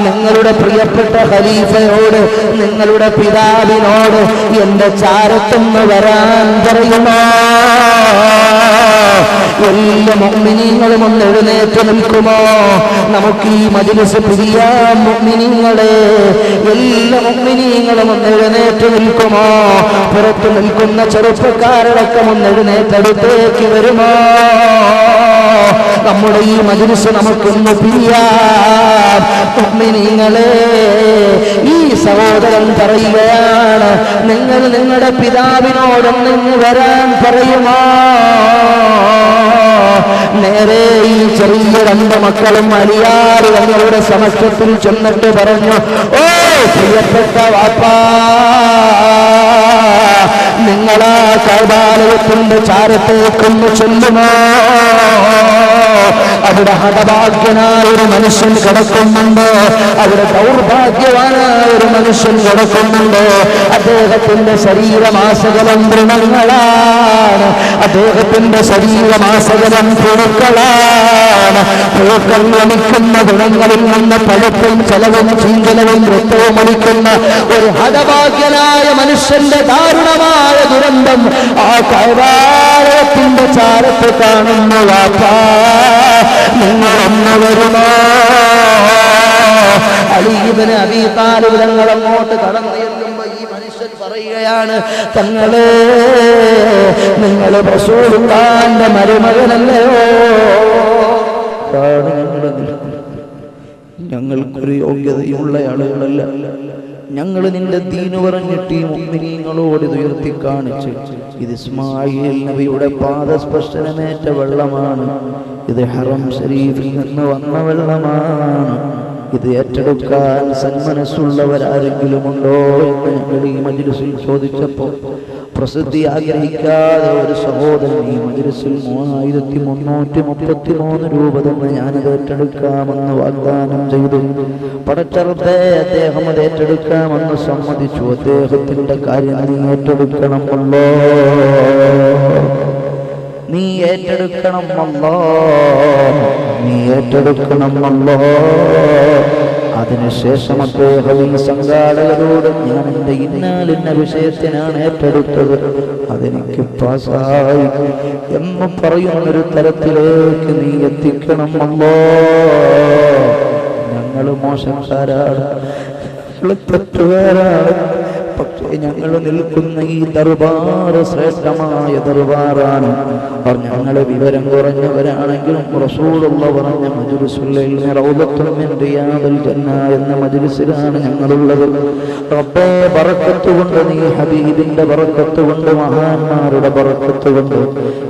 നിങ്ങളുടെ പ്രിയപ്പെട്ട ഖലീഫയോട്, നിങ്ങളുടെ പിതാവിനോട് എന്റെ ചാരത്തുനിന്ന് വരാൻ പറയുമോ? എല്ലാ മുഅ്മിനീങ്ങളും ഒന്ന് എഴുന്നേറ്റ് നിൽക്കുമോ? നമുക്ക് ഈ മജ്‌ലിസ് പിരിയാം മുഅ്മിനീങ്ങളെ. എല്ലാ മുഅ്മിനീങ്ങളും ഒന്ന് എഴുന്നേറ്റ് നിൽക്കുമോ? പുറത്തു നിൽക്കുന്ന ചെറുപ്പക്കാരടക്കം ഒന്ന് എഴുന്നേറ്റടുത്തേക്ക് വരുമോ? നമ്മുടെ ഈ മജ്‌ലിസ് നമുക്കൊന്ന് പിരിയാം മുഅ്മിനീങ്ങളെ. ഈ സഹോദരൻ പറയുകയാണ്, നിങ്ങൾ നിങ്ങളുടെ പിതാവിനോടൊന്ന് വരാൻ പറയുമോ? നേരെ ഈ ചെറിയ രണ്ട് മക്കളും അലിയാർ തങ്ങളുടെ സമക്ഷത്തിൽ ചെന്നിട്ട് പറഞ്ഞു, ഓ പ്രിയപ്പെട്ട വാപ്പാ, നിങ്ങളാ കഅബാലയത്തിന്റെ ചാരത്തേക്കൊന്ന് ചെല്ലുമോ? അവിടെ ഹതഭാഗ്യനായ ഒരു മനുഷ്യൻ കിടക്കുന്നുണ്ട്, അവിടെ ദൗർഭാഗ്യവാനായ ഒരു മനുഷ്യൻ കിടക്കുന്നുണ്ട്. അദ്ദേഹത്തിന്റെ ശരീരമാസകലം തൃണങ്ങളാണ്, അദ്ദേഹത്തിന്റെ ശരീരമാസകലം പുഴുക്കളാണ്. പുഴുക്കൾ ഒലിക്കുന്ന ഗുണങ്ങളിൽ നിന്ന് പഴുപ്പും ചലവും ചീഞ്ചലവും രക്തവും ഒലിക്കുന്ന ഒരു ഹതഭാഗ്യനായ മനുഷ്യന്റെ ദാരുണമായ ദുരന്തം ആ കഅബാലയത്തിന്റെ ചാരത്ത് കാണുന്നു. വാപ്പാ, നിങ്ങളൊന്ന് വരുമോ? അലി ഇബ്നു അബീ താലിബ് തങ്ങൾ അങ്ങോട്ട് കടന്നു ചെല്ലുമ്പോൾ ഈ മനുഷ്യൻ പറയുകയാണ്, തങ്ങളെ നിങ്ങൾ റസൂലുള്ളാഹിന്റെ മരുമകനല്ലയോ? ഞങ്ങൾക്കൊരു യോഗ്യതയുള്ള ആളുകളല്ല. ഞങ്ങൾ നിന്റെ ദീന് പറഞ്ഞിട്ട് ഈ മുഅ്മിനീങ്ങളോട് ഇത് ഉയർത്തി കാണിച്ച്, ഇത് ഇസ്മായിൽ നബിയുടെ പാദസ്പർശനമേറ്റ വെള്ളമാണ്, ഇത് ഹറം ശരീഫിൽ നിന്ന് വന്ന വെള്ളമാണ്, ഇത് ഏറ്റെടുക്കാൻ സന്മനസ്സുള്ളവരാരെങ്കിലും ഉണ്ടോ എന്ന് ഞങ്ങൾ ഈ മജ്‌ലിസിൽ ചോദിച്ചപ്പോൾ പ്രസിദ്ധി ആഗ്രഹിക്കാതെ ഒരു സഹോദരൻ ഈ മജ്‌ലിസിൽ 3333 രൂപ തന്നെ ഞാനത് ഏറ്റെടുക്കാമെന്ന് വാഗ്ദാനം ചെയ്തു. പടച്ചറബേ, അദ്ദേഹം അത് ഏറ്റെടുക്കാമെന്ന് സമ്മതിച്ചു. അദ്ദേഹത്തിന്റെ കാര്യം നീ ഏറ്റെടുക്കണമല്ലോ, നീ ഏറ്റെടുക്കണമല്ലോ, നീ ഏറ്റെടുക്കണമല്ലോ. അതിനുശേഷം അദ്ദേഹം ഈ സംഘാടകരോട്, ഞാൻ എൻ്റെ ഇന്നാലിന്ന വിഷയത്തിനാണ് ഏറ്റെടുത്തത്, അതെനിക്ക് പാസായി എന്ന് പറയുന്നൊരു തരത്തിലേക്ക് നീ എത്തിക്കണമല്ലോ. ഞങ്ങൾ മോശക്കാരാണ്, തെറ്റുകാരാണ്, പക്ഷേ ഞങ്ങൾ നിൽക്കുന്ന ഈ ദർബാർ ശ്രേഷ്ഠമായ ദർബാറാണ്. ഞങ്ങൾ വിവരം കുറഞ്ഞവരാണെങ്കിലും റസൂലുള്ള പറഞ്ഞ മജ്‌ലിസുൽ ഇൽമി റൗദത്തുൻ മിൻ റിയാദിൽ ജന്ന എന്ന മജ്‌ലിസിലാണ് ഞങ്ങളുള്ളത്. റബ്ബേ, ബറക്കത്ത് കൊണ്ട്, നീ ഹബീബിന്റെ ബറക്കത്ത് കൊണ്ട്, മഹാന്മാരുടെ ബറക്കത്ത് കൊണ്ട്,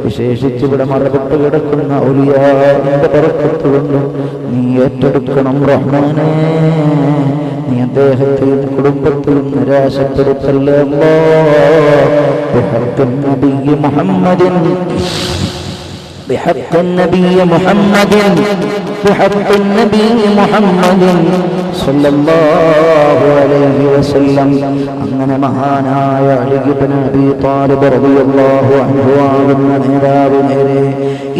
വിശേഷിച്ച് ഇവിടെ മറപ്പെട്ട് കിടക്കുന്ന ഔലിയാന്റെ ബറക്കത്ത് കൊണ്ട് നീ ഏറ്റെടുക്കണം റഹ്മാനേ. നീ അദ്ദേഹത്തെയും കുടുംബത്തെയും നിരാശപ്പെടുത്തല്ലേ അല്ലാഹ്. ബിഹഖ്ഖി നബി മുഹമ്മദിൻ, بحق النبي محمد، بحق النبي محمد صلى الله عليه وسلم. അങ്ങനെ മഹാനായ അലി ഇബ്നു അബീ താലിബ് റളിയല്ലാഹു അൻഹു ആകുന്ന നേതാവ് നേരെ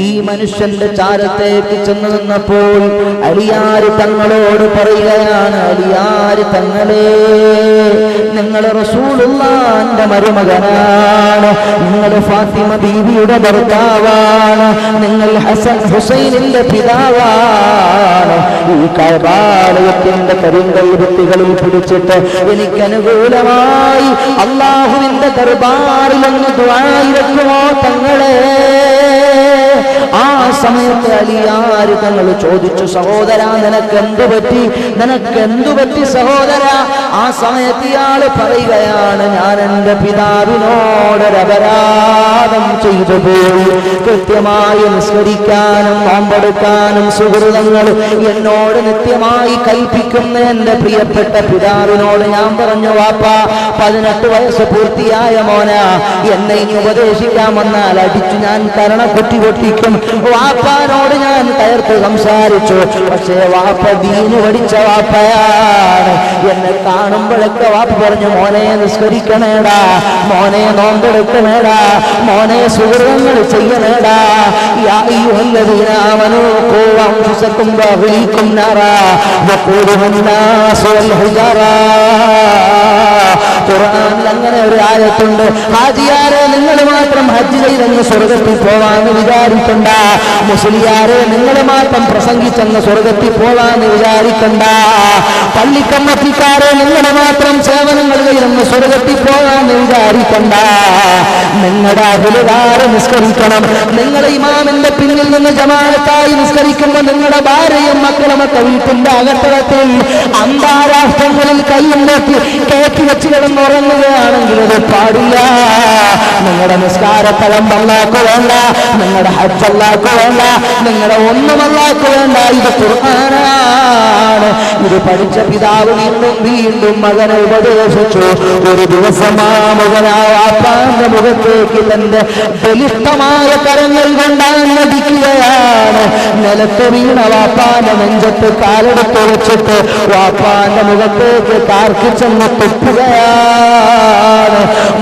ഈ മനുഷ്യന്റെ ചാരത്തേക്ക് ചെന്ന് നിന്നപ്പോൾ അലിയാർ തങ്ങളോട് പറയുകയാണ്, അലിയാർ തങ്ങളെ, നിങ്ങൾ റസൂലുള്ളാഹിന്റെ മരുമകനാണ്, നിങ്ങൾ ഫാത്തിമ ബീവിയുടെ ഭർത്താവാണ്, നിങ്ങൾ ഹസൻ ഹുസൈനിന്റെ പിതാവാണ്. ഈ കഅബാലയത്തിന്റെ കരിങ്കൽ ഭിത്തികളിൽ പിടിച്ചിട്ട് എനിക്ക് അനുകൂലമായി അല്ലാഹുവിന്റെ ദർബാറിലൊന്ന് ദുആയിരക്കുമോ തങ്ങളെ? ആ സമയത്ത് അലിയാര് തങ്ങൾ ചോദിച്ചു, സഹോദരാ നിനക്കെന്തു പറ്റി, നിനക്കെന്തു പറ്റി സഹോദര? ആ സമയത്ത് ഇയാള് പറയുകയാണ്, ഞാൻ എൻ്റെ പിതാവിനോടൊരപരാധം ചെയ്തു പോയി. കൃത്യമായി നിസ്കരിക്കാനും നോമ്പെടുക്കാനും സുഹൃതങ്ങൾ എന്നോട് നിത്യമായി കൽപ്പിക്കുന്ന എൻ്റെ പ്രിയപ്പെട്ട പിതാവിനോട് ഞാൻ പറഞ്ഞു, വാപ്പ 18 വയസ്സ് പൂർത്തിയായ മോന, എന്നെ ഇനി ഉപദേശിക്കാൻ വന്നാൽ അടിച്ചു ഞാൻ കരണക്കുട്ടി പൊട്ടിക്കും. വാപ്പാനോട് ഞാൻ കയർത്ത് സംസാരിച്ചു, പക്ഷേ വാപ്പ ദീന് പഠിച്ച വാപ്പയാണ്. എന്നെ കാണുമ്പോഴൊക്കെ വാപ്പ പറഞ്ഞു, മോനെ നിസ്കരിക്കണേടാ, മോനെ നോമ്പെടുക്കണേടാ, മോനെ സുഹൃതങ്ങൾ ചെയ്യണേടാ. യാ അയ്യുഹല്ലദീന ആമനൂ ഖൂ അൻഫുസകും വഅഹ്ലീകും നാറാ വഖൂദുഹാൻ നാസു വൽ ഹിജാറാ. ഖുർആനിൽ അങ്ങനെ ഒരു ആയത്തുണ്ട്, ഹാജിയാരെ നിങ്ങൾ മാത്രം ഹജ്ജ് ചെയ്തെന്ന് സ്വർഗത്തിൽ പോവാന്ന് വിചാരിക്കണ്ട, മുസ്ലിയാരെ നിങ്ങൾ മാത്രം പ്രസംഗിച്ചെന്ന് സ്വർഗത്തിൽ പോവാന്ന് വിചാരിക്കണ്ട, പള്ളിക്കമ്മത്തിക്കാരെ നിങ്ങൾ മാത്രം സേവനങ്ങൾ ചെയ്തെന്ന് സ്വർഗത്തിൽ പോവാന്ന് വിചാരിക്കണ്ട. നിങ്ങളുടെ അഖിലുകാരെ നിസ്കരിക്കണം. നിങ്ങളുടെ ഇമാമിന്റെ പിന്നിൽ നിന്ന് ജമാഅത്തായി നിസ്കരിക്കുമ്പോൾ നിങ്ങളുടെ ഭാര്യയും മക്കളുമൊക്കെ വീട്ടിന്റെ അകത്തളത്തിൽ അന്താരാഷ്ട്രങ്ങളിൽ കൈയും നോക്കി കയറ്റി വെച്ച് കിടന്നുറങ്ങുകയാണെങ്കിൽ അത് പാടില്ല. നിങ്ങളുടെ നിസ്കാരത്തലം അല്ലാഹു വേണ്ട, നിങ്ങളുടെ ഹജ്ജ് അല്ലാഹു വേണ്ട, നിങ്ങളുടെ ഒന്നും അല്ലാഹു വേണ്ട. ഇത് ഖുർആനാണ്. ഇത് പഠിച്ച പിതാവ് വീണ്ടും വീണ്ടും മകനെ ഉപദേശിച്ചു. ഒരു ദിവസം ആ മകനായ വാപ്പാന്റെ മുഖത്തേക്ക് തന്റെ ബലിഷ്ഠമായ കരങ്ങൾ കൊണ്ടാടിക്കുകയാണ്. നിലത്ത് വീണ വാപ്പാന്റെ നെഞ്ചത്ത് കാലെടുത്ത് വെച്ചിട്ട് വാപ്പാന്റെ മുഖത്തേക്ക് കാർക്കിച്ചെന്ന് തുപ്പുകയാണ്.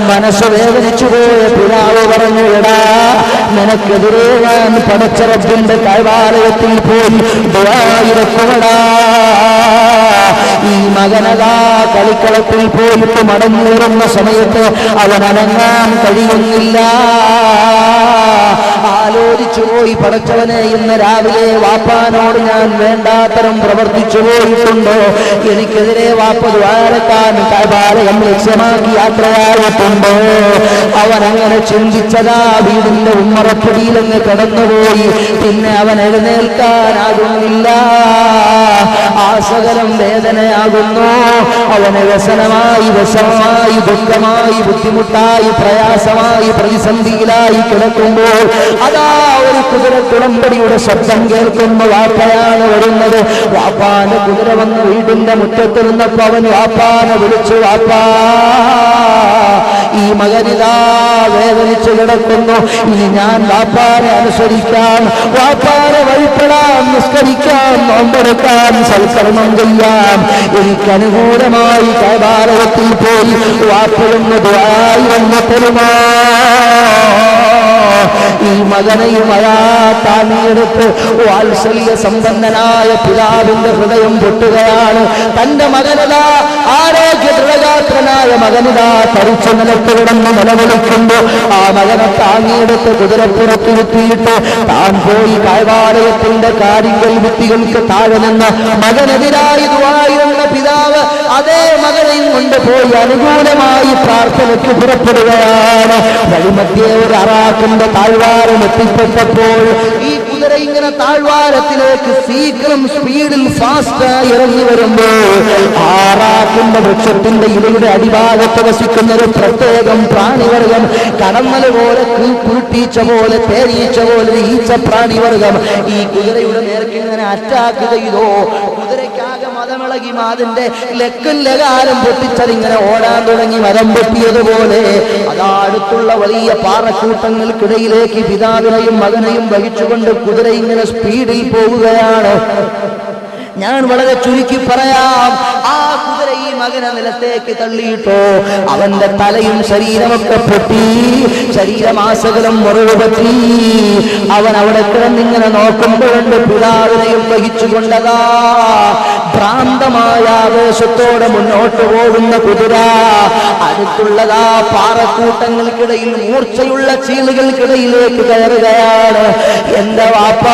മനസ്സ് വേദനിച്ചു പോയ പിതാവ് പറഞ്ഞു, എടാ നിനക്കെതിരെ ഞാൻ പടച്ച റബ്ബിന്റെ കഅബാലയത്തിൽ പോയി ദുആയിരക്കുമടാ. ഈ മകനതാ കളിക്കളത്തിൽ പോയിട്ട് മടങ്ങിയിരുന്ന സമയത്ത് അവൻ അനങ്ങാൻ കഴിയുന്നില്ല. ആലോചിച്ചു പോയി, പടച്ചവനെ ഇന്ന് രാവിലെ വാപ്പാനോട് ഞാൻ വേണ്ടാത്തരം പ്രവർത്തിച്ചു പോയിട്ടുണ്ടോ? എനിക്കെതിരെ വാപ്പ ദ്വാരക്കാൻ കഅബാലയം ലക്ഷ്യമാക്കി യാത്രയായിട്ടുണ്ടോ? അവൻ അങ്ങനെ ചിന്തിച്ചതാ വീടിന്റെ ഉമ്മറപ്പടിയിലങ്ങ് കടന്നുപോയി. പിന്നെ അവൻ എഴുന്നേൽക്കാനാകുന്നില്ല. ആസകലം വേദനയാകുന്നു. അവന് വ്യസനമായി, വിഷമമായി, ദുഃഖമായി, ബുദ്ധിമുട്ടായി, പ്രയാസമായി, പ്രതിസന്ധിയിലായി കിടക്കുമ്പോൾ അതാ ഒരു കുതിരക്കുളമ്പടിയുടെ ശബ്ദം കേൾക്കുന്ന വാപ്പയാണ് വരുന്നത്. വാപ്പാന്റെ കുതിര വന്ന് വീടിന്റെ മുറ്റത്ത് നിന്നപ്പോ അവൻ വാപ്പാനെ വിളിച്ചു, വാപ്പാ ഈ മകനിതാ വേദനിച്ചു കിടക്കുന്നു. ഇനി ഞാൻ വാപ്പാനെ അനുസരിക്കാൻ, വാപ്പാനെ വഴിപ്പെടാൻ, നിസ്കരിക്കാൻ, നോമ്പെടുക്കാൻ, സൽക്കർമ്മം ചെയ്യാൻ എനിക്കനുകൂലമായി കഅബാലയത്തിൽ പോയി വാപ്പയൊന്ന് ദുആയി വന്ന് തരുമോ? ഈ മകനെയും അയാ താങ്ങിയെടുത്ത് വാത്സല്യ സമ്പന്നനായ പിതാവിന്റെ ഹൃദയം പൊട്ടുകയാണ്. തന്റെ മകനതാ ആരോഗ്യ ദൃഢഗാത്രനായ മകനിതാ തരിച്ചു നിലത്ത് കിടന്ന് നിലവിളിക്കുമ്പോ ആ മകനെ താങ്ങിയെടുത്ത് കുതിരപ്പുറത്തിരുത്തിയിട്ട് താൻ പോയി കഅബാലയത്തിന്റെ കാരിങ്കൽ ഭിത്തികൾക്ക് താഴെ നിന്ന് മകനെതിരായി ദുആയിരുന്ന പിതാവ് അതേ മകനെയും കൊണ്ടുപോയി അനുകൂലമായി പ്രാർത്ഥനയ്ക്ക് പുറപ്പെടുകയാണ്. വഴിമധ്യേ ഒരു അറാഖിന്റെ താഴ്വാരം എത്തിപ്പെട്ടപ്പോൾ ഈ കുതിര ഇങ്ങനെ താഴ്വാരത്തിലേക്ക് സീക്രം സ്പീഡിൽ ഫാസ്റ്റായി ഇറങ്ങി വരുമ്പോൾ ആറാക്കിന്റെ വൃക്ഷത്തിന്റെ ഇലയുടെ അടിഭാഗത്ത് വസിക്കുന്ന ഒരു പ്രത്യേകം പ്രാണിവർഗം, കടന്നൽ പോലെ, കുരുട്ടീച്ച പോലെ, തേനീച്ച പോലെ ഈച്ച പ്രാണിവർഗം ഈ കുതിരയുടെ നേർക്ക് ഇങ്ങനെ അറ്റാക്ക് ചെയ്തോ. കുതിരയ്ക്കാകെ മതമിളകി, അതിന്റെ ലക്കും ലകാരം പൊട്ടിച്ചതിങ്ങനെ ഓടാൻ തുടങ്ങി. മരം പൊട്ടിയതുപോലെ അതാ അടുത്തുള്ള വലിയ പാറക്കൂട്ടങ്ങൾക്കിടയിലേക്ക് പിതാവിനെയും മകനെയും വഹിച്ചുകൊണ്ട് കുതിര ഇങ്ങനെ സ്പീഡിൽ പോവുകയാണ്. ഞാൻ വളരെ ചുരുക്കി പറയാം, ആ കുതിര ഈ മകനെ നിലത്തേക്ക് തള്ളിയിട്ടോ അവന്റെ തലയും ശരീരമൊക്കെ പൊട്ടി, ശരീരമാസകലം മുറിവ് പറ്റി. അവൻ അവിടെ കിടന്നിങ്ങനെ നോക്കുമ്പോഴുണ്ട് പിതാവിനെയും വഹിച്ചുകൊണ്ടതാ ഭ്രാന്തമായ ആവേശത്തോടെ മുന്നോട്ട് പോകുന്ന കുതിര അടുത്തുള്ളതാ പാറക്കൂട്ടങ്ങൾക്കിടയിൽ മൂർച്ചയുള്ള ചീളുകൾക്കിടയിലേക്ക് കയറുകയാണ്. എന്റെ വാപ്പ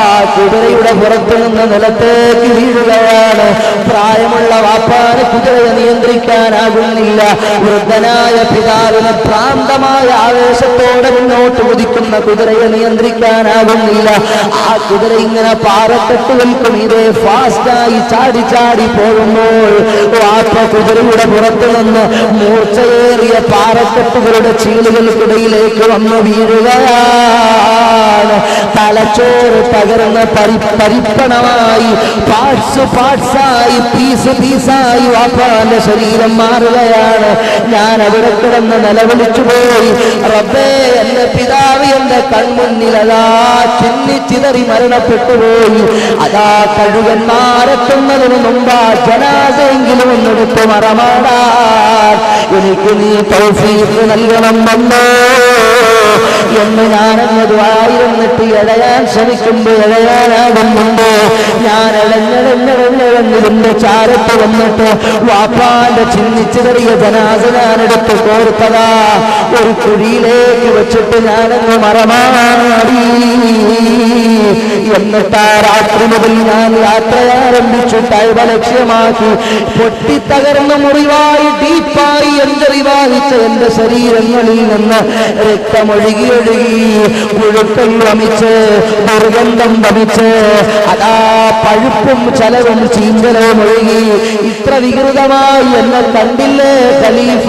ആ കുതിരയുടെ പുറത്തു നിന്ന് നിലത്തേക്ക് വീഴുകയാണ്. പ്രായമുള്ള വാപ്പാന് കുതിരയെ നിയന്ത്രിക്കാനാകുന്നില്ല. വൃദ്ധനായ പിതാവിന് ഭ്രാന്തമായ ആവേശത്തോടെ മുന്നോട്ട് കുതിക്കുന്ന കുതിരയെ നിയന്ത്രിക്കാനാകുന്നില്ല. ആ കുതിര ഇങ്ങനെ പാറക്കെട്ടുകൾക്ക് മീതെ ഫാസ്റ്റായി ചാടി ചാടി പോകുമ്പോൾ വാപ്പ കുതിരയുടെ പുറത്തു നിന്ന് മൂർച്ചയേറിയ പാറക്കെട്ടുകളുടെ ചീളുകൾക്കിടയിലേക്ക് വന്ന് വീഴുകയാണ്. തലച്ചോറ് തകർന്ന് പരിപ്പണമായി പാർട്സായി പീസായി വാപ്പാന്റെ ശരീരം മാറുകയാണ്. ഞാൻ അവിടെ കിടന്ന് നിലവിളിച്ചു പോയി, റബ്ബേ എന്റെ പിതാവ് എന്റെ കൺമുന്നിലതാ ചിന്നിച്ചിതറി മരണപ്പെട്ടുപോയി. അതാ കഴുകന്മാരെത്തുന്നതിന് മുമ്പ് ജനാസയെങ്കിലും ഒന്നെടുത്ത് മറമാടാൻ എനിക്ക് നീ തൗഫീഖ് നൽകണം വന്നോ എന്ന് ഞാനങ്ങ് ദുആയിരുന്നിട്ട് ഇഴയാൻ ശ്രമിക്കുമ്പോൾ ഇഴയാനാകുന്നുണ്ട്. ഞാൻ ഇഴഞ്ഞിതിന്റെ ചാരത്ത് വന്നിട്ട് വാപ്പാന്റെ ചിന്നിച്ചിതറിയ ജനാസ ഞാനെടുത്ത് കോർത്തതാ ഒരു കുഴിയിലേക്ക് വെച്ചിട്ട് ഞാനങ്ങ് മറമാടി. എന്നിട്ട് ആ രാത്രി മുതൽ ഞാൻ യാത്ര ആരംഭിച്ചു. തൈവ ലക്ഷ്യമാക്കി പൊട്ടിത്തകർന്ന മുറിവായി ഡീപ്പായി എഞ്ചറി ബാധിച്ച എന്റെ ശരീരങ്ങളിൽ നിന്ന് രക്തമൊഴുകി പുഴുക്കൾ വമിച്ച് ദുർഗന്ധം വമിച്ച് അതാ പഴുപ്പും ചലവും ചീഞ്ചലവും ഒഴുകി. ഇത്ര വികൃതമായി എന്നെ കണ്ടില്ലേ ഖലീഫ?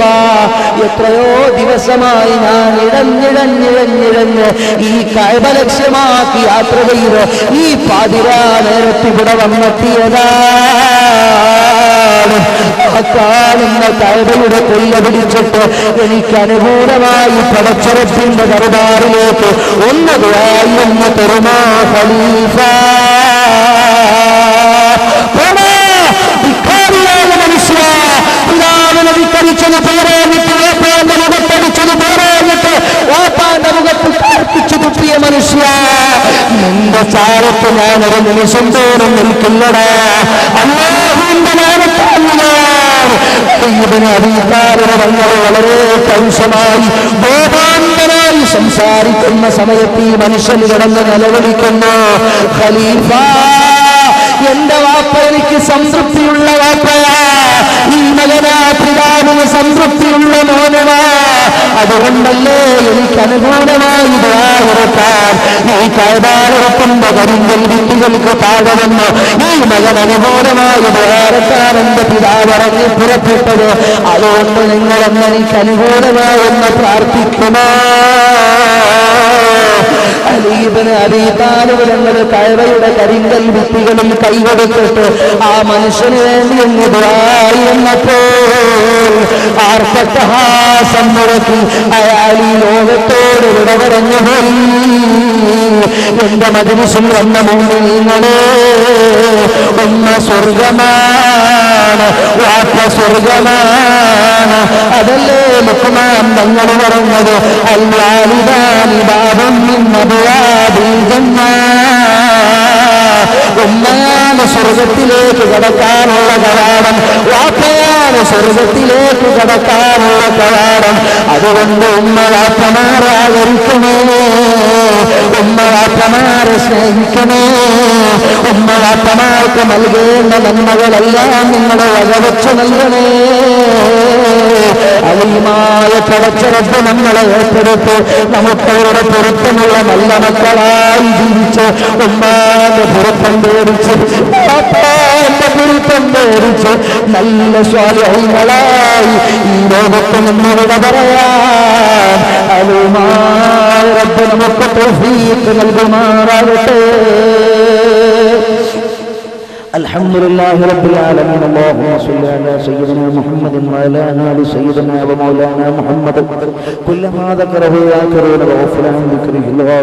എത്രയോ ദിവസമായി ഞാൻ ഇഴഞ്ഞിഴഞ്ഞ് ഈ കഅബ ലക്ഷ്യമാക്കി യാത്ര ചെയ്ത് ഈ പാതിരാ നേരത്ത് ഇവിടെ വന്നെത്തിയതാണ്. കാണുന്ന കഅബയുടെ കൊല്ല പിടിച്ചിട്ട് എനിക്ക് അനുകൂലമായി പടച്ചറപ്പിന്റെ ദർബാറിലേക്ക് ഒന്നതുമായി ഒന്ന് തരുമാ ഖലീഫ. മനുഷ്യ പിതാവിനെ വിക്കരിച്ചത് പോരാഞ്ഞിട്ട് വാപ്പാന്റെ മുഖത്തടിച്ചത് പോരാഞ്ഞിട്ട് വാപ്പാന്റെ മുഖത്ത് കർപ്പിച്ചു തുപ്പിയ മനുഷ്യ, നിന്റെ ചാരത്ത് ഞാനൊരു നിമിഷം തോറും നിൽക്കില്ലടാ. അല്ലാഹുവിന്റെ വളരെ കൗശമായി ബോധാന്തരായി സംസാരിക്കുന്ന സമയത്ത് ഈ മനുഷ്യൻ കിടന്ന് നിലവിളിക്കുന്നു, ഖലീഫ എന്റെ വാപ്പ എനിക്ക് സംതൃപ്തിയുള്ള വാപ്പയാ, ഈ മകനാ പിതാവിന് സംതൃപ്തിയുള്ള മോനവാ. അതുകൊണ്ടല്ലേ എനിക്ക് അനുകൂലമായി ദുആഇറക്കാൻ ഈ കഅബാലത്തിന്റെ കരിങ്കൽ ഭിത്തികൾക്ക് താഴെ വന്ന് ഈ മകൻ അനുകൂലമായി ദുആഇറക്കാൻ എന്റെ പിതാവ് ഇറങ്ങി പുറപ്പെട്ടത്. അതുകൊണ്ട് നിങ്ങളെന്ന് എനിക്ക് അനുകൂലമായെന്ന് പ്രാർത്ഥിക്കുമോ? അലീബിന് അബീ താലിബ് തങ്ങൾ കഅബയുടെ കരിങ്കൽ ഭിത്തികളിൽ കൈകൊടുത്തിട്ട് ആ മനുഷ്യന് വേണ്ടി എന്ന് ദുആയിരുന്നപ്പോൾ ആർത്തട്ടഹാസം മുഴക്കി അയാൾ ഈ ലോകത്തോട് വിട പറഞ്ഞു പോയി. എന്റെ മജ്‌ലിസിൽ വന്ന മുഅ്മിനീങ്ങളെ, ഉമ്മ സ്വർഗമാണ്, വാപ്പ സ്വർഗമാണ്. അതല്ലേ ലുഖ്മാൻ തങ്ങൾ പറഞ്ഞത്, അൽ വാലിദാനി ബാബുൻ മിൻ അബ്വാബിൽ ജന്ന. ഉമ്മയാണ് സ്വർഗത്തിലേക്ക് കടക്കാനുള്ള കവാടം, വാപ്പയാണ് സ്വർഗത്തിലേക്ക് കടക്കാനുള്ള കവാടം. അതുകൊണ്ട് ഉമ്മ വാപ്പമാരെ ആദരിക്കണേ, ഉമ്മ വാപ്പമാരെ സ്നേഹിക്കണേ, ഉമ്മ വാപ്പമാർക്ക് നൽകേണ്ട നന്മകളെല്ലാം നിങ്ങളെ വകവെച്ച് നൽകണേ. അലീമായ പടച്ചറപ്പ് നമ്മളെ ഏറ്റെടുത്ത് നമുക്കവരുടെ പൊരുത്തമുള്ള നല്ല മക്കളായി ജീവിച്ച് ഉമ്മാന്റെ പൊരുത്തം പേടിച്ച് പാപ്പാന്റെ പൊരുത്തം പേടിച്ച് നല്ല സ്വാലിഹീങ്ങളായി ഈ ലോകത്ത് നമ്മളുടെ പറയാൻ അലീമായ റബ്ബ് നമുക്ക് തൗഫീഖ് നൽകുമാറാകട്ടെ. الحمد لله رب العالمين. اللهم صل على سيدنا محمد وعلى آل سيدنا ومولانا محمد كلما ذكره ذاكرون وغفل عن ذكره